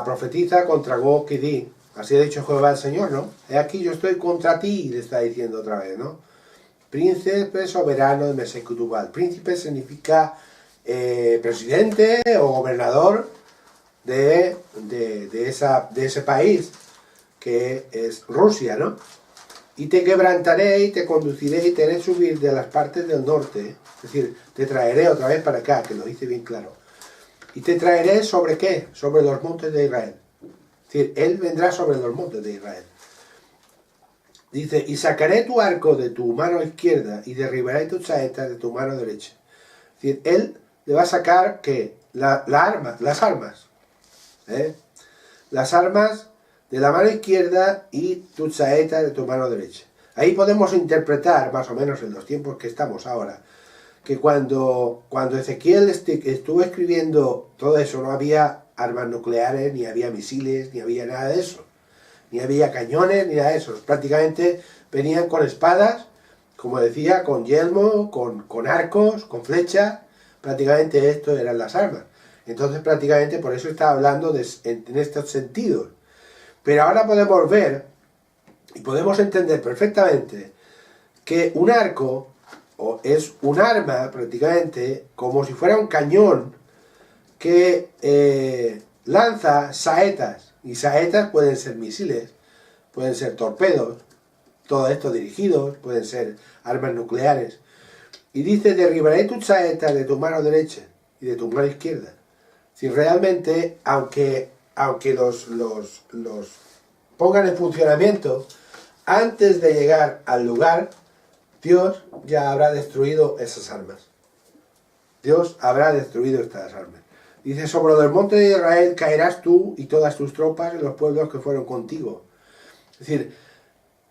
profetiza contra Gog y di, así ha dicho Jehová el Señor, ¿no? He aquí yo estoy contra ti, le está diciendo otra vez, ¿no? Príncipe soberano de Mesec y Tubal. Príncipe significa presidente o gobernador de ese país, que es Rusia, ¿no? Y te quebrantaré y te conduciré y te haré subir de las partes del norte, es decir, te traeré otra vez para acá, que lo dice bien claro. ¿Y te traeré sobre qué? Sobre los montes de Israel. Es decir, Él vendrá sobre los montes de Israel. Dice, y sacaré tu arco de tu mano izquierda y derribaré tus saetas de tu mano derecha. Es decir, Él le va a sacar, ¿qué? Las armas. Las armas de la mano izquierda y tus saetas de tu mano derecha. Ahí podemos interpretar, más o menos en los tiempos que estamos ahora, que cuando Ezequiel estuvo escribiendo todo eso, no había armas nucleares, ni había misiles, ni había nada de eso. ni había cañones, ni nada de eso. Prácticamente venían con espadas, como decía, con yelmo, con arcos, con flechas. Prácticamente esto eran las armas. Entonces prácticamente por eso está hablando en estos sentidos. Pero ahora podemos ver y podemos entender perfectamente que un arco es un arma prácticamente como si fuera un cañón que lanza saetas, y saetas pueden ser misiles, pueden ser torpedos, todo esto dirigidos, pueden ser armas nucleares. Y dice: derribaré tus saetas de tu mano derecha y de tu mano izquierda. Si realmente, aunque los pongan en funcionamiento, antes de llegar al lugar, Dios ya habrá destruido esas armas. Dios habrá destruido estas armas. Dice: sobre el monte de Israel caerás tú y todas tus tropas y los pueblos que fueron contigo. Es decir,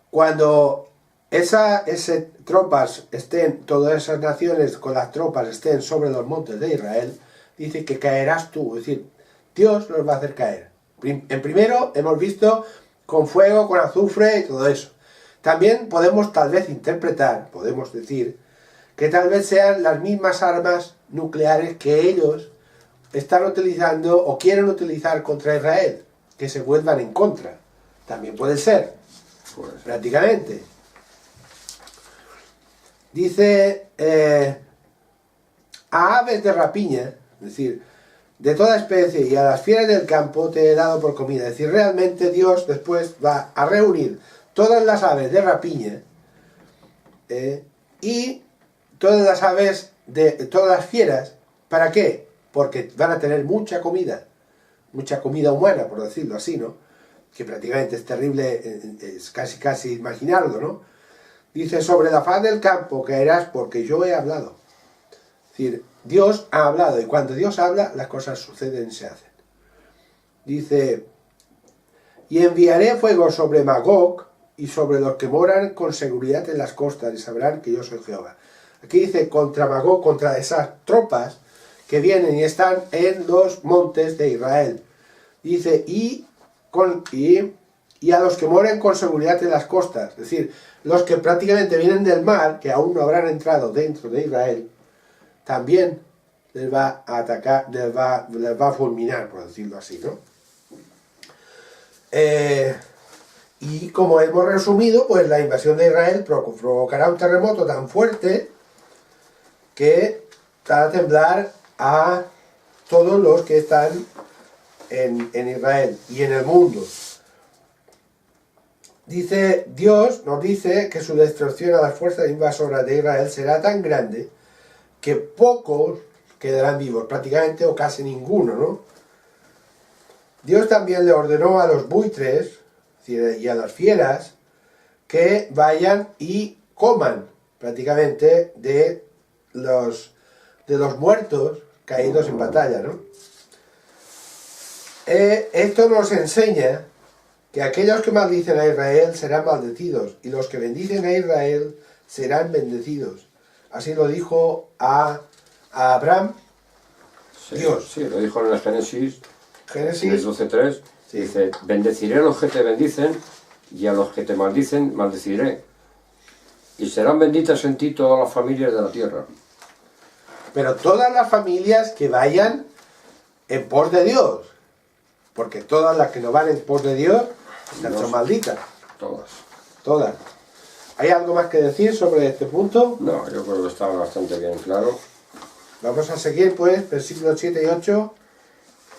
cuando esas tropas estén, todas esas naciones con las tropas estén sobre los montes de Israel, dice que caerás tú. Es decir, Dios los va a hacer caer. En primero hemos visto con fuego, con azufre y todo eso. También podemos tal vez interpretar, podemos decir, que tal vez sean las mismas armas nucleares que ellos están utilizando o quieren utilizar contra Israel, que se vuelvan en contra. También puede ser, prácticamente. Dice, a aves de rapiña, es decir, de toda especie, y a las fieras del campo te he dado por comida. Es decir, realmente Dios después va a reunir todas las aves de rapiña y todas las aves de todas las fieras. ¿Para qué? Porque van a tener mucha comida humana, por decirlo así, ¿no? Que prácticamente es terrible, es casi imaginarlo, ¿no? Dice: sobre la faz del campo caerás porque yo he hablado. Es decir, Dios ha hablado, y cuando Dios habla, las cosas suceden y se hacen. Dice: y enviaré fuego sobre Magog y sobre los que moran con seguridad en las costas, y sabrán que yo soy Jehová. Aquí dice contra Magog, contra esas tropas que vienen y están en los montes de Israel. Dice: y a los que moren con seguridad en las costas. Es decir, los que prácticamente vienen del mar, que aún no habrán entrado dentro de Israel, también les va a atacar, les va a fulminar, por decirlo así, ¿no? Y como hemos resumido, pues la invasión de Israel provocará un terremoto tan fuerte que hará temblar a todos los que están en Israel y en el mundo. Dice, Dios nos dice que su destrucción a las fuerzas invasoras de Israel será tan grande que pocos quedarán vivos, prácticamente, o casi ninguno, ¿no? Dios también le ordenó a los buitres y a las fieras que vayan y coman prácticamente de los muertos caídos en batalla, ¿no? Esto nos enseña que aquellos que maldicen a Israel serán maldecidos, y los que bendicen a Israel serán bendecidos. Así lo dijo a Abraham, sí, Dios. Sí, lo dijo en el Génesis 12:3. Sí. Dice: bendeciré a los que te bendicen, y a los que te maldicen, maldeciré. Y serán benditas en ti todas las familias de la tierra. Pero todas las familias que vayan en pos de Dios, porque todas las que no van en pos de Dios son malditas. Todas. ¿Hay algo más que decir sobre este punto? No, yo creo que está bastante bien claro. Vamos a seguir, pues, versículos 7 y 8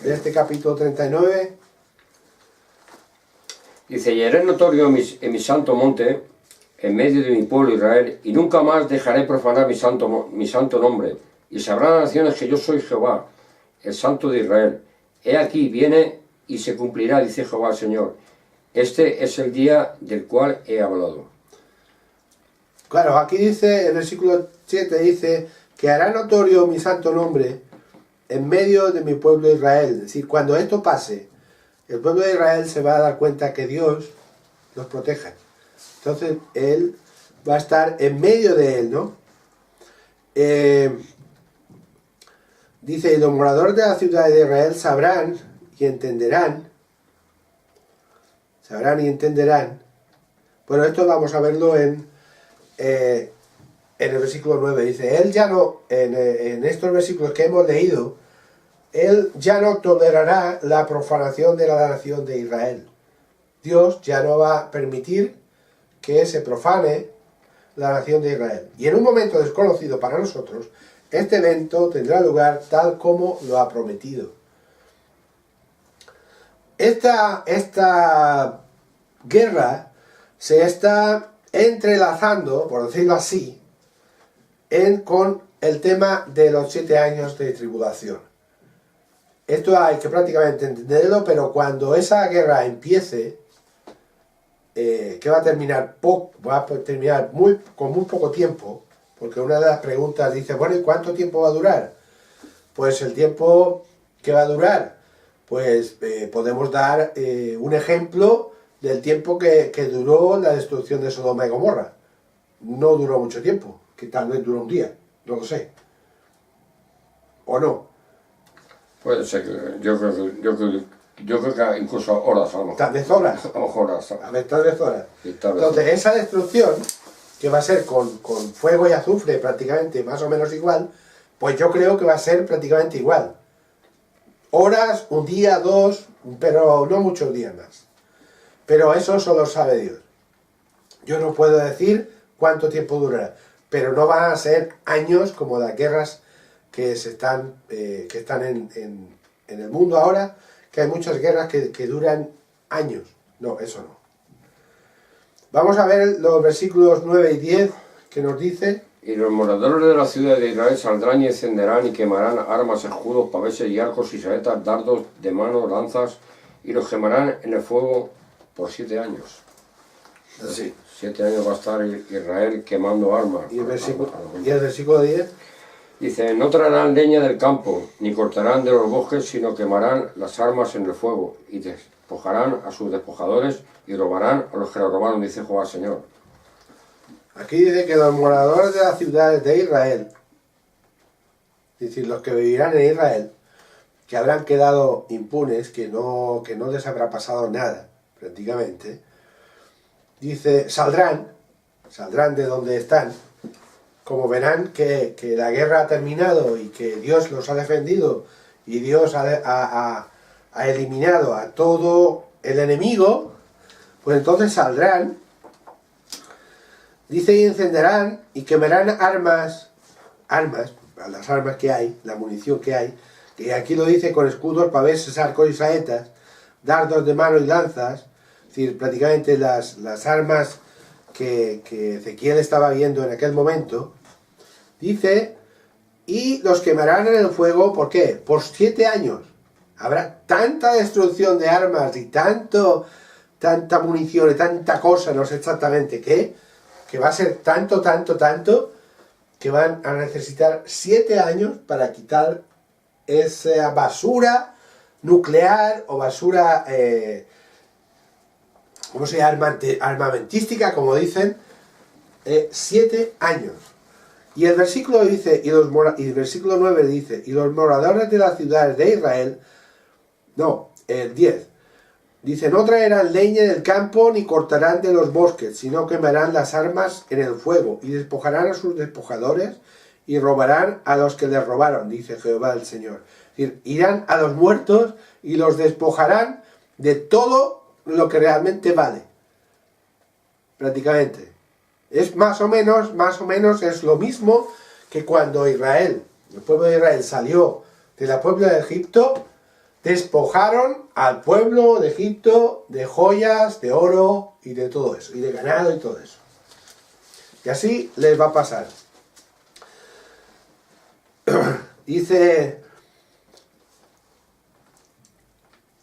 de este capítulo 39. Dice: y haré notorio en mi santo monte, en medio de mi pueblo Israel, y nunca más dejaré profanar mi santo nombre, y sabrán las naciones que yo soy Jehová, el Santo de Israel. He aquí, viene y se cumplirá, dice Jehová el Señor. Este es el día del cual he hablado. Claro, aquí dice, el versículo 7 dice que hará notorio mi santo nombre en medio de mi pueblo Israel. Es decir, cuando esto pase, el pueblo de Israel se va a dar cuenta que Dios los protege. Entonces, Él va a estar en medio de él, ¿no? Dice: y los moradores de la ciudad de Israel sabrán y entenderán sabrán y entenderán. Bueno, esto vamos a verlo en el versículo 9. Dice, Él ya no, en estos versículos que hemos leído, Él ya no tolerará la profanación de la nación de Israel. Dios ya no va a permitir que se profane la nación de Israel. Y en un momento desconocido para nosotros, este evento tendrá lugar tal como lo ha prometido. Esta guerra se está entrelazando, por decirlo así, con el tema de los 7 años de tribulación. Esto hay que prácticamente entenderlo, pero cuando esa guerra empiece, que va a terminar con muy poco tiempo, porque una de las preguntas dice, bueno, ¿y cuánto tiempo va a durar? Pues el tiempo que va a durar, pues podemos dar un ejemplo del tiempo que duró la destrucción de Sodoma y Gomorra. No duró mucho tiempo, que tal vez duró un día, no lo sé. ¿O no? Puede ser, yo creo que incluso horas a lo mejor. Tal vez horas. A lo mejor horas. A ver, tal vez horas. Sí, tal vez Entonces, horas. esa destrucción, que va a ser con fuego y azufre prácticamente más o menos igual, pues yo creo que va a ser prácticamente igual. Horas, un día, 2, pero no muchos días más. Pero eso solo sabe Dios. Yo no puedo decir cuánto tiempo durará, pero no van a ser años como las guerras que están en el mundo ahora, que hay muchas guerras que duran años. No, eso no. Vamos a ver los versículos 9 y 10 que nos dice. Y los moradores de la ciudad de Israel saldrán y encenderán y quemarán armas, escudos, paveses y arcos y saetas, dardos de mano, lanzas, y los quemarán en el fuego por 7 años. Sí. 7 años va a estar Israel quemando armas. ¿Y el versículo 10? Dice, no traerán leña del campo, ni cortarán de los bosques, sino quemarán las armas en el fuego, y despojarán a sus despojadores, y robarán a los que lo robaron, dice Jehová el Señor. Aquí dice que los moradores de las ciudades de Israel, es decir, los que vivirán en Israel, que habrán quedado impunes, que no les habrá pasado nada, prácticamente, dice, saldrán de donde están, como verán que la guerra ha terminado y que Dios los ha defendido y Dios ha eliminado a todo el enemigo, pues entonces saldrán, dice, y encenderán y quemarán armas, las armas que hay, la munición que hay, que aquí lo dice con escudos, paveses, arcos y saetas, dardos de mano y lanzas, es decir, prácticamente las armas que Ezequiel estaba viendo en aquel momento, dice, y los quemarán en el fuego, ¿por qué? Por 7 años. Habrá tanta destrucción de armas y tanta munición y tanta cosa, no sé exactamente qué, que va a ser tanto, que van a necesitar 7 años para quitar esa basura nuclear o basura, ¿cómo se llama? Armamentística, como dicen, 7 años. Y el versículo dice, y el versículo 9 dice, y los moradores de las ciudades de Israel, no, el 10, dice, no traerán leña del campo ni cortarán de los bosques, sino quemarán las armas en el fuego, y despojarán a sus despojadores, y robarán a los que les robaron, dice Jehová el Señor. Es decir, irán a los muertos y los despojarán de todo lo que realmente vale. Prácticamente. Es más o menos es lo mismo que cuando el pueblo de Israel salió de la pueblo de Egipto, despojaron al pueblo de Egipto de joyas, de oro y de todo eso, y de ganado y todo eso. Y así les va a pasar. Dice,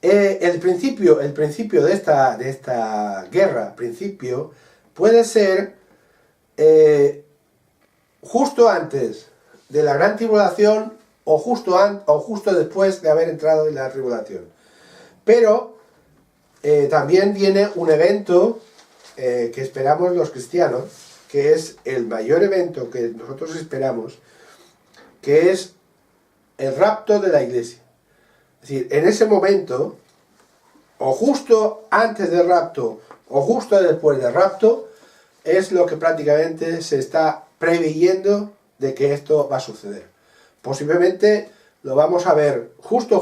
el principio de esta guerra, puede ser justo antes de la gran tribulación o justo después de haber entrado en la tribulación. Pero también viene un evento que esperamos los cristianos, que es el mayor evento que nosotros esperamos, que es el rapto de la iglesia. Es decir, en ese momento o justo antes del rapto o justo después del rapto, es lo que prácticamente se está preveyendo de que esto va a suceder. Posiblemente lo vamos a ver justo,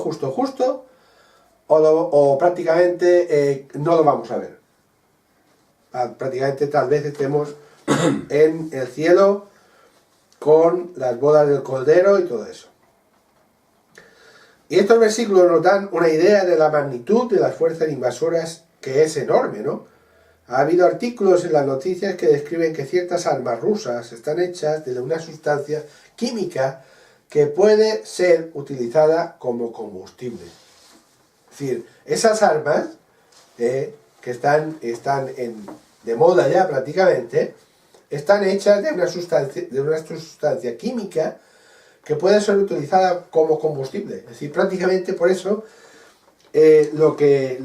o prácticamente no lo vamos a ver. Prácticamente tal vez estemos en el cielo con las bodas del Cordero y todo eso. Y estos versículos nos dan una idea de la magnitud de las fuerzas invasoras, que es enorme, ¿no? Ha habido artículos en las noticias que describen que ciertas armas rusas están hechas de una sustancia química que puede ser utilizada como combustible. Es decir, esas armas que están de moda ya prácticamente, están hechas de una sustancia química que puede ser utilizada como combustible. Es decir, prácticamente por eso lo que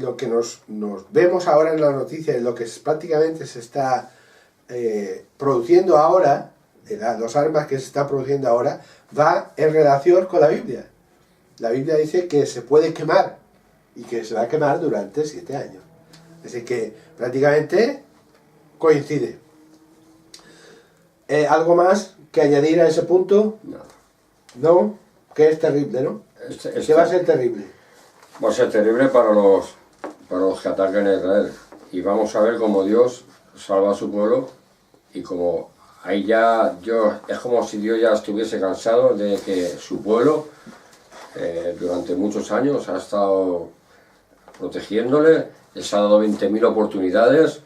nos vemos ahora en la noticia, lo que prácticamente se está produciendo ahora, las armas que se están produciendo ahora, va en relación con la Biblia. La Biblia dice que se puede quemar y que se va a quemar durante 7 años. Así que prácticamente coincide. ¿Algo más que añadir a ese punto? Nada. ¿No? Que es terrible, ¿no? Que va a ser terrible. Va a ser terrible para los que atacan a Israel. Y vamos a ver cómo Dios salva a su pueblo y como ahí ya es como si Dios ya estuviese cansado de que su pueblo durante muchos años ha estado protegiéndole, les ha dado 20.000 oportunidades,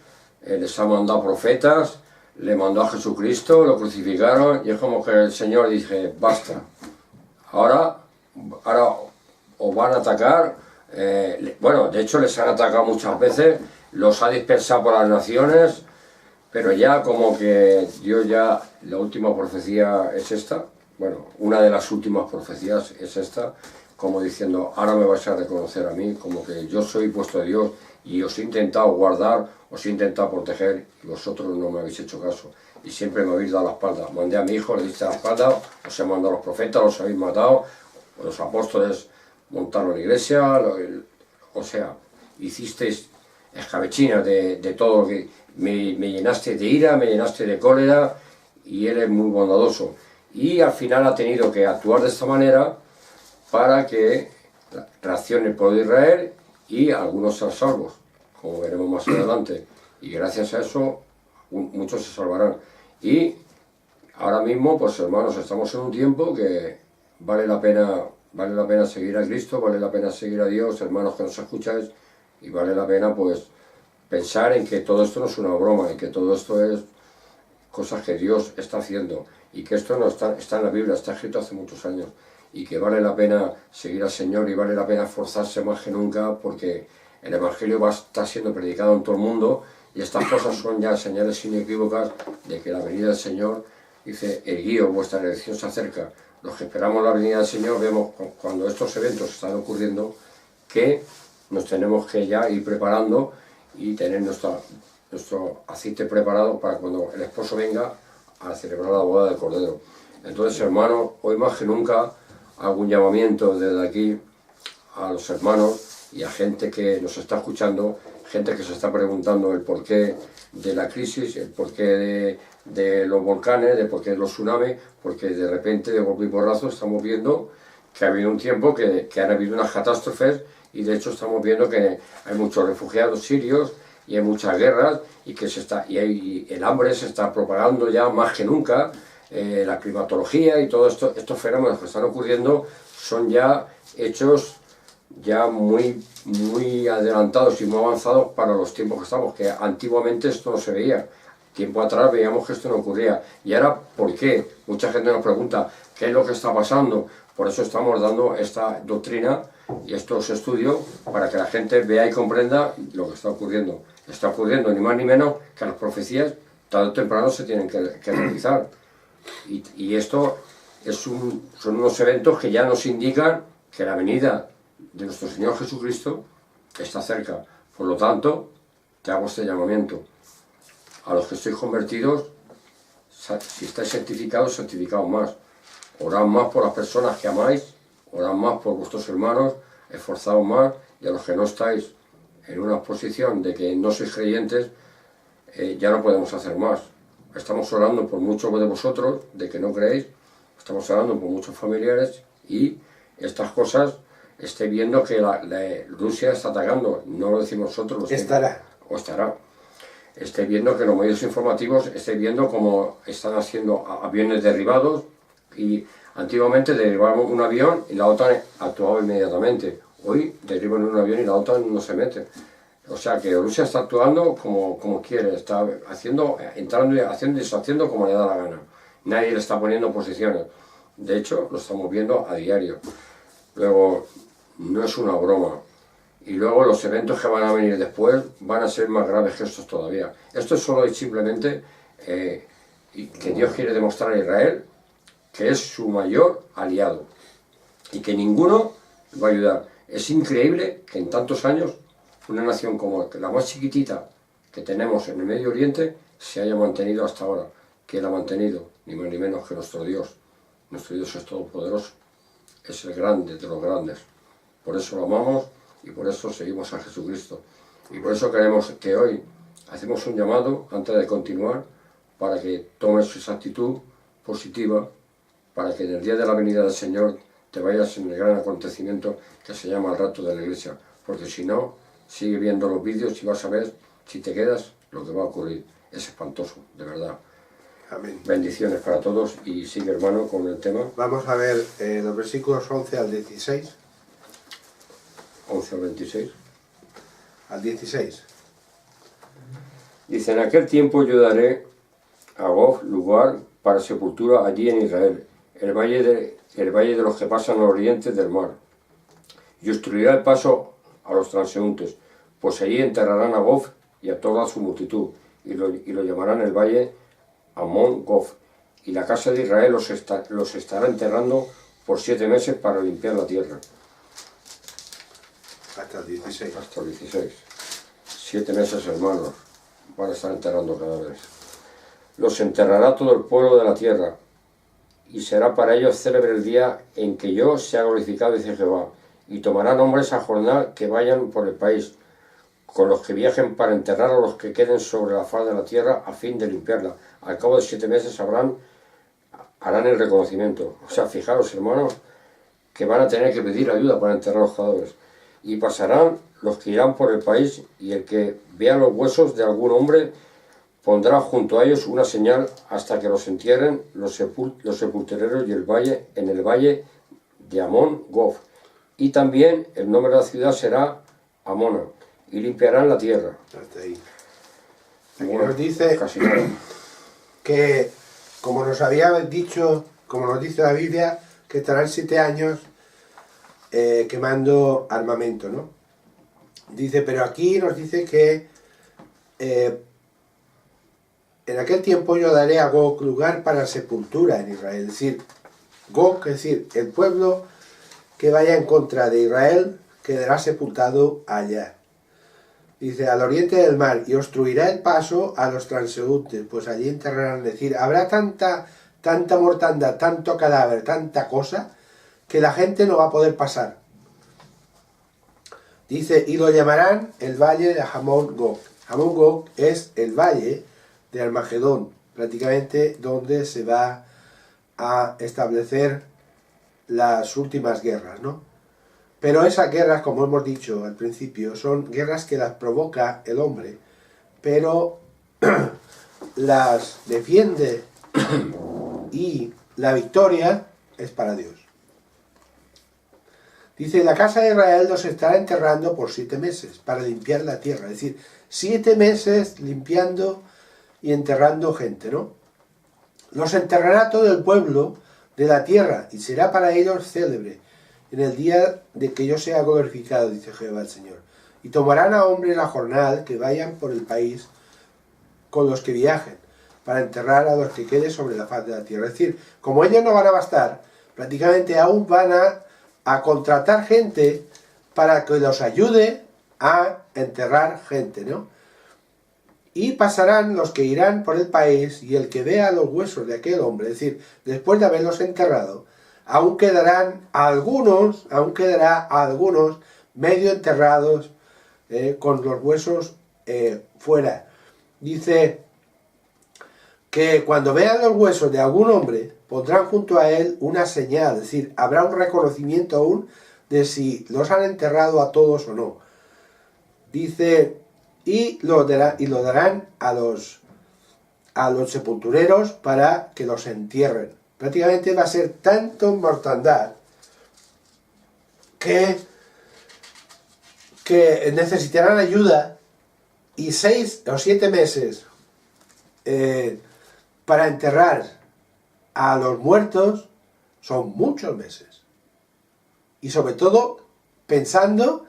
les ha mandado profetas, le mandó a Jesucristo, lo crucificaron y es como que el Señor dice, basta, ahora os van a atacar, bueno, de hecho les han atacado muchas veces, los ha dispersado por las naciones, pero ya como que Dios ya, la última profecía es esta, bueno, una de las últimas profecías es esta, como diciendo, ahora me vais a reconocer a mí, como que yo soy vuestro Dios y os he intentado guardar, os he intentado proteger y vosotros no me habéis hecho caso y siempre me habéis dado la espalda. Mandé a mi hijo, le diste la espalda, os he mandado a los profetas, los habéis matado, los apóstoles montaron la iglesia, o sea, hicisteis escabechina de todo lo que me llenaste de ira, me llenaste de cólera y él es muy bondadoso. Y al final ha tenido que actuar de esta manera para que reaccione el pueblo de Israel y algunos sean salvos, como veremos más adelante. Y gracias a eso muchos se salvarán. Y ahora mismo, pues hermanos, estamos en un tiempo que vale la pena seguir a Cristo, vale la pena seguir a Dios, hermanos que nos escucháis, y vale la pena pues pensar en que todo esto no es una broma, y que todo esto es cosas que Dios está haciendo, y que esto no está en la Biblia, está escrito hace muchos años, y que vale la pena seguir al Señor y vale la pena esforzarse más que nunca, porque el Evangelio va a estar siendo predicado en todo el mundo, y estas cosas son ya señales inequívocas de que la venida del Señor, dice, el guío, vuestra elección se acerca. Los que esperamos la venida del Señor vemos cuando estos eventos están ocurriendo que nos tenemos que ya ir preparando y tener nuestro aceite preparado para cuando el esposo venga a celebrar la boda del Cordero. Entonces, hermanos, hoy más que nunca hago un llamamiento desde aquí a los hermanos y a gente que nos está escuchando, gente que se está preguntando el porqué de la crisis, el porqué de los volcanes, el porqué de los tsunamis, porque de repente, de golpe y porrazo, estamos viendo que ha habido un tiempo que han habido unas catástrofes y de hecho estamos viendo que hay muchos refugiados sirios y hay muchas guerras y el hambre se está propagando ya más que nunca, la climatología y todos estos fenómenos que están ocurriendo son ya hechos ya muy adelantados y muy avanzados para los tiempos que estamos, que antiguamente esto no se veía. Tiempo atrás veíamos que esto no ocurría. Y ahora, ¿por qué? Mucha gente nos pregunta, ¿qué es lo que está pasando? Por eso estamos dando esta doctrina y estos estudios para que la gente vea y comprenda lo que está ocurriendo. Está ocurriendo ni más ni menos que las profecías tarde o temprano se tienen que realizar. Y esto son unos eventos que ya nos indican que la venida de nuestro Señor Jesucristo está cerca. Por lo tanto, te hago este llamamiento. A los que estéis convertidos, si estáis santificados más. Orad más por las personas que amáis, orad más por vuestros hermanos, esforzaos más, y a los que no estáis en una posición de que no sois creyentes, ya no podemos hacer más. Estamos orando por muchos de vosotros, de que no creéis, estamos orando por muchos familiares, y estas cosas, estáis viendo que Rusia está atacando, no lo decimos nosotros, estará. Estáis viendo que los medios informativos, estáis viendo cómo están haciendo aviones derribados, y antiguamente derribaban un avión y la OTAN actuaba inmediatamente. Hoy derriban un avión y la OTAN no se mete. O sea que Rusia está actuando como quiere, está entrando y haciendo y deshaciendo como le da la gana. Nadie le está poniendo posiciones. De hecho, lo estamos viendo a diario. Luego, no es una broma. Y luego los eventos que van a venir después van a ser más graves que estos todavía. Esto es solo y simplemente que Dios quiere demostrar a Israel que es su mayor aliado y que ninguno va a ayudar. Es increíble que en tantos años una nación como la más chiquitita que tenemos en el Medio Oriente se haya mantenido hasta ahora. ¿Quién la ha mantenido? Ni más ni menos que nuestro Dios. Nuestro Dios es todopoderoso, es el grande de los grandes. Por eso lo amamos y por eso seguimos a Jesucristo. Y por eso queremos que hoy hacemos un llamado, antes de continuar, para que tomes esa actitud positiva, para que en el día de la venida del Señor te vayas en el gran acontecimiento que se llama el rapto de la iglesia. Porque si no, sigue viendo los vídeos y vas a ver, si te quedas, lo que va a ocurrir. Es espantoso, de verdad. Amén. Bendiciones para todos y sigue, hermano, con el tema. Vamos a ver los versículos 11 al 16. 11 al 26. Al 16. Dice, en aquel tiempo yo daré a Gog lugar para sepultura allí en Israel, el valle de los que pasan al oriente del mar, y obstruirá el paso a los transeúntes, pues allí enterrarán a Gog y a toda su multitud, y lo llamarán el valle Amón Gog, y la casa de Israel los estará enterrando por 7 meses para limpiar la tierra. Hasta el 16. Hasta el 16. 7 meses, hermanos, van a estar enterrando cadáveres. Los enterrará todo el pueblo de la tierra, y será para ellos célebre el día en que yo sea glorificado, dice Jehová, y tomarán hombres a jornal que vayan por el país, con los que viajen para enterrar a los que queden sobre la faz de la tierra a fin de limpiarla. Al cabo de 7 meses harán el reconocimiento. O sea, fijaros, hermanos, que van a tener que pedir ayuda para enterrar los cadáveres. Y pasarán los que irán por el país, y el que vea los huesos de algún hombre pondrá junto a ellos una señal hasta que los entierren los sepultureros y en el valle de Amón Gog. Y también el nombre de la ciudad será Amona, y limpiarán la tierra. Hasta ahí. Aquí Bueno, nos dice casi nada. que, como nos había dicho, como nos dice la Biblia, que estarán 7 años quemando armamento, ¿no? Dice, pero aquí nos dice que en aquel tiempo yo daré a Gog lugar para sepultura en Israel. Es decir, Gog, es decir, el pueblo que vaya en contra de Israel quedará sepultado allá. Dice, al oriente del mar, y obstruirá el paso a los transeúntes, pues allí enterrarán. Es decir, habrá tanta mortandad, tanto cadáver, tanta cosa, que la gente no va a poder pasar. Dice, y lo llamarán el valle de Amón Gog. Amón Gog es el valle de Armagedón, prácticamente donde se va a establecer las últimas guerras, ¿no? Pero esas guerras, como hemos dicho al principio, son guerras que las provoca el hombre, pero las defiende y la victoria es para Dios. Dice, la casa de Israel los estará enterrando por 7 meses para limpiar la tierra. Es decir, 7 meses limpiando y enterrando gente, ¿no? Los enterrará todo el pueblo de la tierra y será para ellos célebre en el día de que yo sea glorificado, dice Jehová el Señor. Y tomarán a hombres la jornal que vayan por el país con los que viajen, para enterrar a los que queden sobre la faz de la tierra. Es decir, como ellos no van a bastar, prácticamente aún van a contratar gente para que los ayude a enterrar gente, ¿no? Y pasarán los que irán por el país, y el que vea los huesos de aquel hombre, es decir, después de haberlos enterrado, aún quedará algunos medio enterrados con los huesos fuera. Dice que cuando vean los huesos de algún hombre, pondrán junto a él una señal, es decir, habrá un reconocimiento aún de si los han enterrado a todos o no. Dice, y lo darán a los sepultureros para que los entierren. Prácticamente va a ser tanto mortandad que necesitarán ayuda, y 6 o 7 meses para enterrar a los muertos son muchos meses. Y sobre todo pensando,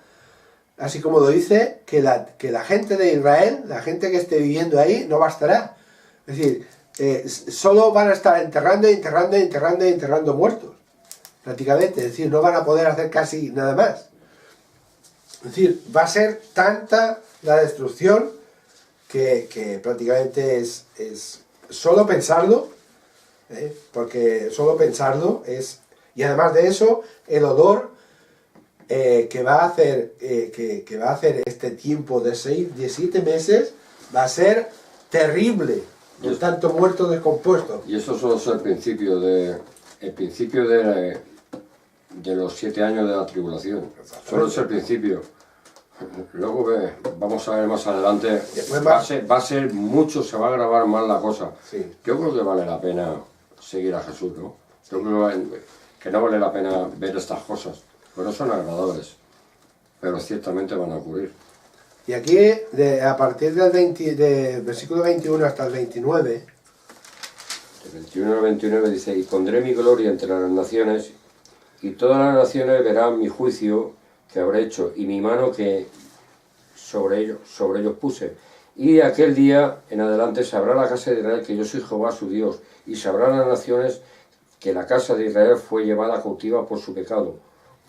así como lo dice, que la gente de Israel, la gente que esté viviendo ahí, no bastará. Es decir, solo van a estar enterrando muertos, prácticamente. Es decir, no van a poder hacer casi nada más. Es decir, va a ser tanta la destrucción que prácticamente es solo pensarlo, porque solo pensarlo es... Y además de eso, el odor que va a hacer este tiempo de 7 meses va a ser terrible, por tanto muerto descompuesto. Y eso solo es el principio de los 7 años de la tribulación. Solo es el principio. Luego vamos a ver más adelante, va a ser mucho, se va a agravar más la cosa. Sí. Yo creo que vale la pena seguir a Jesús, ¿no? Yo creo que no vale la pena ver estas cosas, pero son agradables, pero ciertamente van a ocurrir. Y aquí, a partir del versículo 21 hasta el 29... El 21 al 29 dice, y pondré mi gloria entre las naciones, y todas las naciones verán mi juicio que habré hecho, y mi mano que sobre ellos puse. Y de aquel día en adelante sabrá la casa de Israel que yo soy Jehová su Dios, y sabrán las naciones que la casa de Israel fue llevada cautiva por su pecado,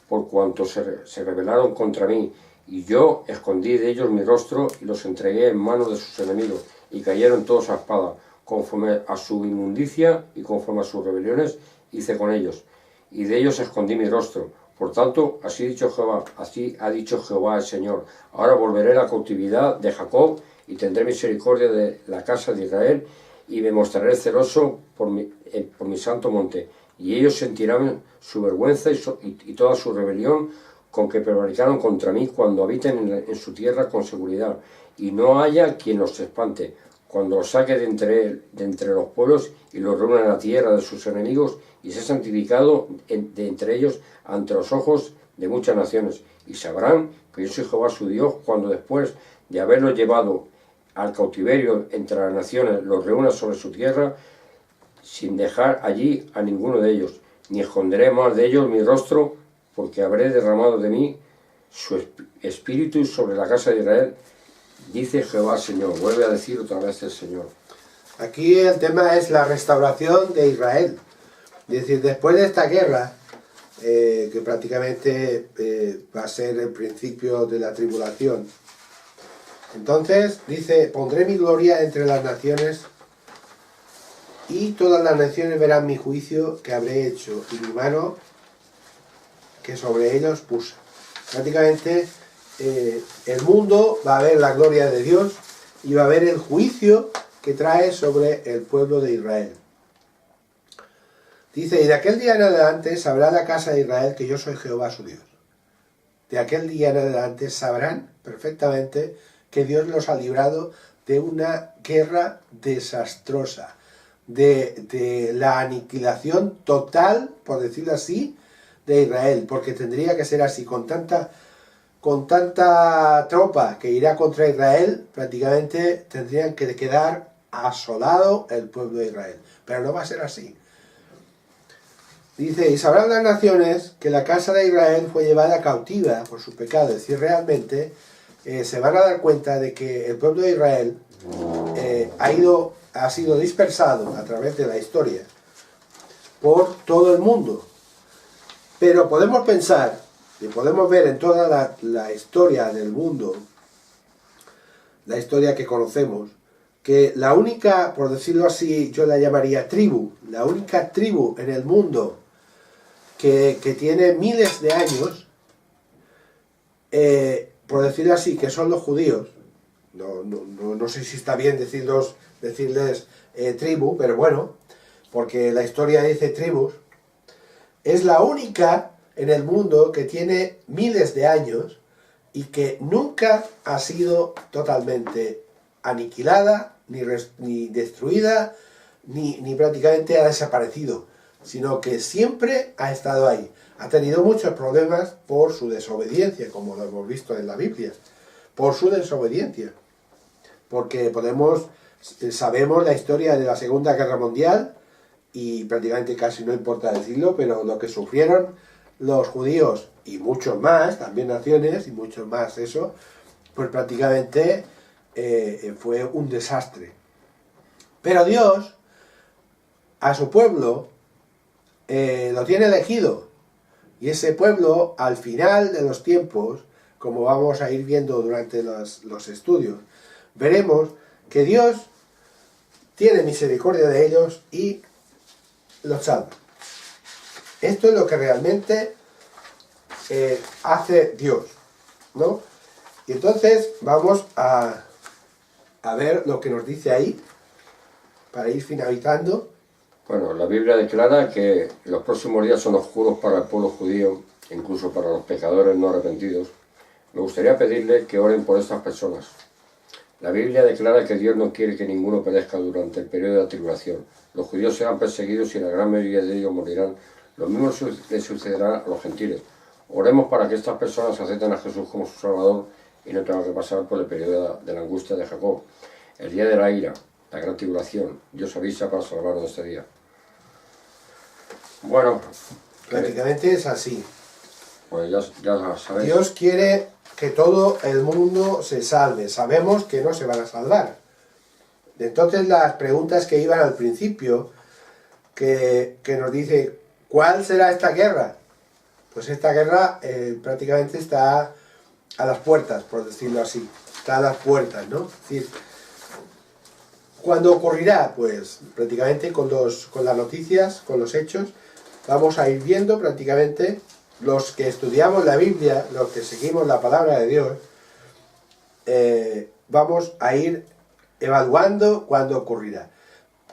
por cuanto se rebelaron contra mí, y yo escondí de ellos mi rostro y los entregué en manos de sus enemigos, y cayeron todos a espada, conforme a su inmundicia y conforme a sus rebeliones hice con ellos, y de ellos escondí mi rostro. Por tanto, así ha dicho Jehová el Señor, ahora volveré a la cautividad de Jacob, y tendré misericordia de la casa de Israel, y me mostraré celoso por mi santo monte, y ellos sentirán su vergüenza y toda su rebelión con que prevaricaron contra mí cuando habiten en su tierra con seguridad, y no haya quien los espante, cuando los saque de entre los pueblos y los reúna en la tierra de sus enemigos, y sea santificado de entre ellos ante los ojos de muchas naciones, y sabrán que yo soy Jehová su Dios, cuando después de haberlos llevado al cautiverio entre las naciones, los reúna sobre su tierra, sin dejar allí a ninguno de ellos, ni esconderé más de ellos mi rostro, porque habré derramado de mí su espíritu sobre la casa de Israel, dice Jehová el Señor. Vuelve a decir otra vez el Señor. Aquí el tema es la restauración de Israel. Es decir, después de esta guerra, que prácticamente va a ser el principio de la tribulación, entonces dice, pondré mi gloria entre las naciones, y todas las naciones verán mi juicio que habré hecho, y mi mano que sobre ellos puse. Prácticamente el mundo va a ver la gloria de Dios, y va a ver el juicio que trae sobre el pueblo de Israel. Dice, y de aquel día en adelante sabrá la casa de Israel que yo soy Jehová su Dios. De aquel día en adelante sabrán perfectamente que Dios los ha librado de una guerra desastrosa, de la aniquilación total, por decirlo así, de Israel, porque tendría que ser así, con tanta tropa que irá contra Israel, prácticamente tendrían que quedar asolado el pueblo de Israel, pero no va a ser así. Dice, y sabrán las naciones que la casa de Israel fue llevada cautiva por su pecado. Es decir, realmente se van a dar cuenta de que el pueblo de Israel ha sido dispersado a través de la historia por todo el mundo. Pero podemos pensar y podemos ver en toda la historia del mundo, la historia que conocemos, que la única, por decirlo así, yo la llamaría tribu, la única tribu en el mundo que tiene miles de años, por decirlo así, que son los judíos, no sé si está bien decirles tribu, pero bueno, porque la historia dice tribus, es la única en el mundo que tiene miles de años y que nunca ha sido totalmente aniquilada, ni destruida, ni prácticamente ha desaparecido, sino que siempre ha estado ahí. Ha tenido muchos problemas por su desobediencia, como lo hemos visto en la Biblia, por su desobediencia. Porque sabemos la historia de la Segunda Guerra Mundial, y prácticamente casi no importa decirlo, pero lo que sufrieron los judíos, y muchos más, también naciones, y muchos más eso, pues prácticamente fue un desastre. Pero Dios, a su pueblo, lo tiene elegido, y ese pueblo, al final de los tiempos, como vamos a ir viendo durante los estudios, veremos que Dios tiene misericordia de ellos y los salva. Esto es lo que realmente hace Dios, ¿no? Y entonces vamos a ver lo que nos dice ahí, para ir finalizando. Bueno, la Biblia declara que los próximos días son oscuros para el pueblo judío, incluso para los pecadores no arrepentidos. Me gustaría pedirles que oren por estas personas. La Biblia declara que Dios no quiere que ninguno perezca durante el periodo de la tribulación. Los judíos serán perseguidos y la gran mayoría de ellos morirán. Lo mismo les sucederá a los gentiles. Oremos para que estas personas acepten a Jesús como su Salvador y no tengan que pasar por el periodo de la angustia de Jacob. El día de la ira, la gran tribulación. Dios avisa para salvarnos de este día. Bueno, Prácticamente es así. pues ya sabéis. Dios quiere que todo el mundo se salve. Sabemos que no se van a salvar. Entonces las preguntas que iban al principio, que nos dice, ¿cuál será esta guerra? Pues esta guerra prácticamente está a las puertas, por decirlo así. Está a las puertas, ¿no? Es decir, ¿cuándo ocurrirá? Pues prácticamente con las noticias, con los hechos, vamos a ir viendo prácticamente. Los que estudiamos la Biblia, los que seguimos la palabra de Dios, vamos a ir evaluando cuándo ocurrirá.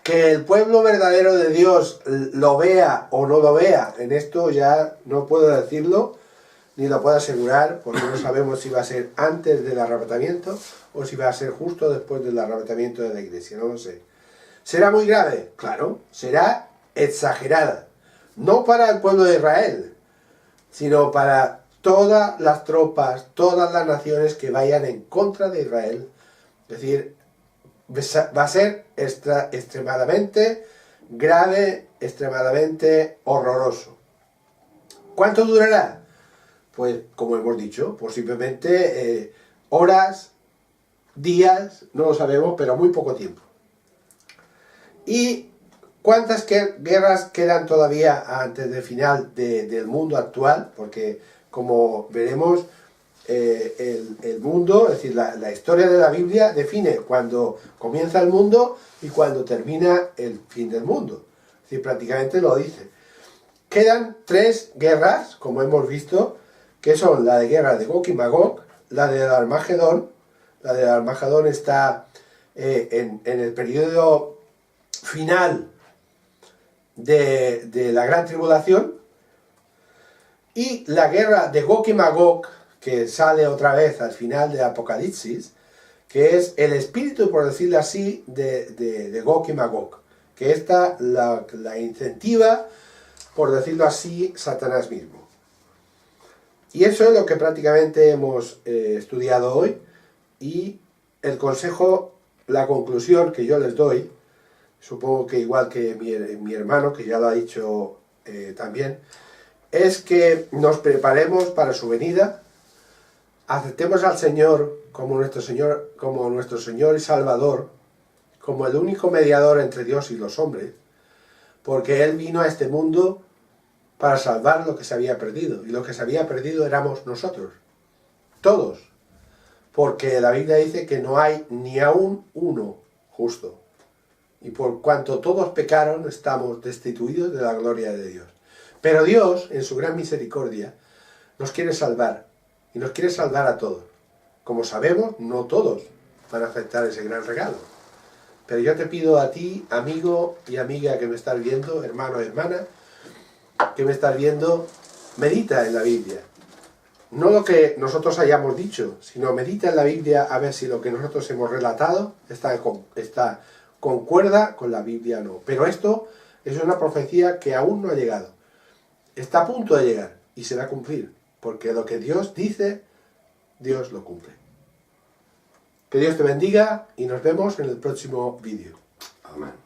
Que el pueblo verdadero de Dios lo vea o no lo vea, en esto ya no puedo decirlo, ni lo puedo asegurar, porque no sabemos si va a ser antes del arrebatamiento o si va a ser justo después del arrebatamiento de la iglesia, no lo sé. ¿Será muy grave? Claro, será exagerada. No para el pueblo de Israel, sino para todas las tropas, todas las naciones que vayan en contra de Israel. Es decir, va a ser extremadamente grave, extremadamente horroroso. ¿Cuánto durará? Pues, como hemos dicho, posiblemente horas, días, no lo sabemos, pero muy poco tiempo. ¿Y cuántas guerras quedan todavía antes del final del mundo actual? Porque, como veremos, el mundo, es decir, la historia de la Biblia define cuando comienza el mundo y cuando termina el fin del mundo. Es decir, prácticamente lo dice. Quedan 3 guerras, como hemos visto, que son la de guerra de Gog y Magog, la del Armagedón. La del Armagedón está en el periodo final de la gran tribulación, y la guerra de Gog y Magog, que sale otra vez al final del Apocalipsis, que es el espíritu, por decirlo así, de Gog y Magog, que esta la incentiva, por decirlo así, Satanás mismo. Y eso es lo que prácticamente hemos estudiado hoy, y el consejo, la conclusión que yo les doy, supongo que igual que mi hermano, que ya lo ha dicho también, es que nos preparemos para su venida, aceptemos al Señor como nuestro Señor y Salvador, como el único mediador entre Dios y los hombres, porque Él vino a este mundo para salvar lo que se había perdido, y lo que se había perdido éramos nosotros, todos, porque la Biblia dice que no hay ni aún uno justo, y por cuanto todos pecaron, estamos destituidos de la gloria de Dios. Pero Dios, en su gran misericordia, nos quiere salvar, y nos quiere salvar a todos. Como sabemos, no todos van a aceptar ese gran regalo. Pero yo te pido a ti, amigo y amiga que me estás viendo, hermano y hermana, que me estás viendo, medita en la Biblia. No lo que nosotros hayamos dicho, sino medita en la Biblia a ver si lo que nosotros hemos relatado está concuerda con la Biblia o no. Pero esto es una profecía que aún no ha llegado. Está a punto de llegar y se va a cumplir. Porque lo que Dios dice, Dios lo cumple. Que Dios te bendiga y nos vemos en el próximo vídeo. Amén.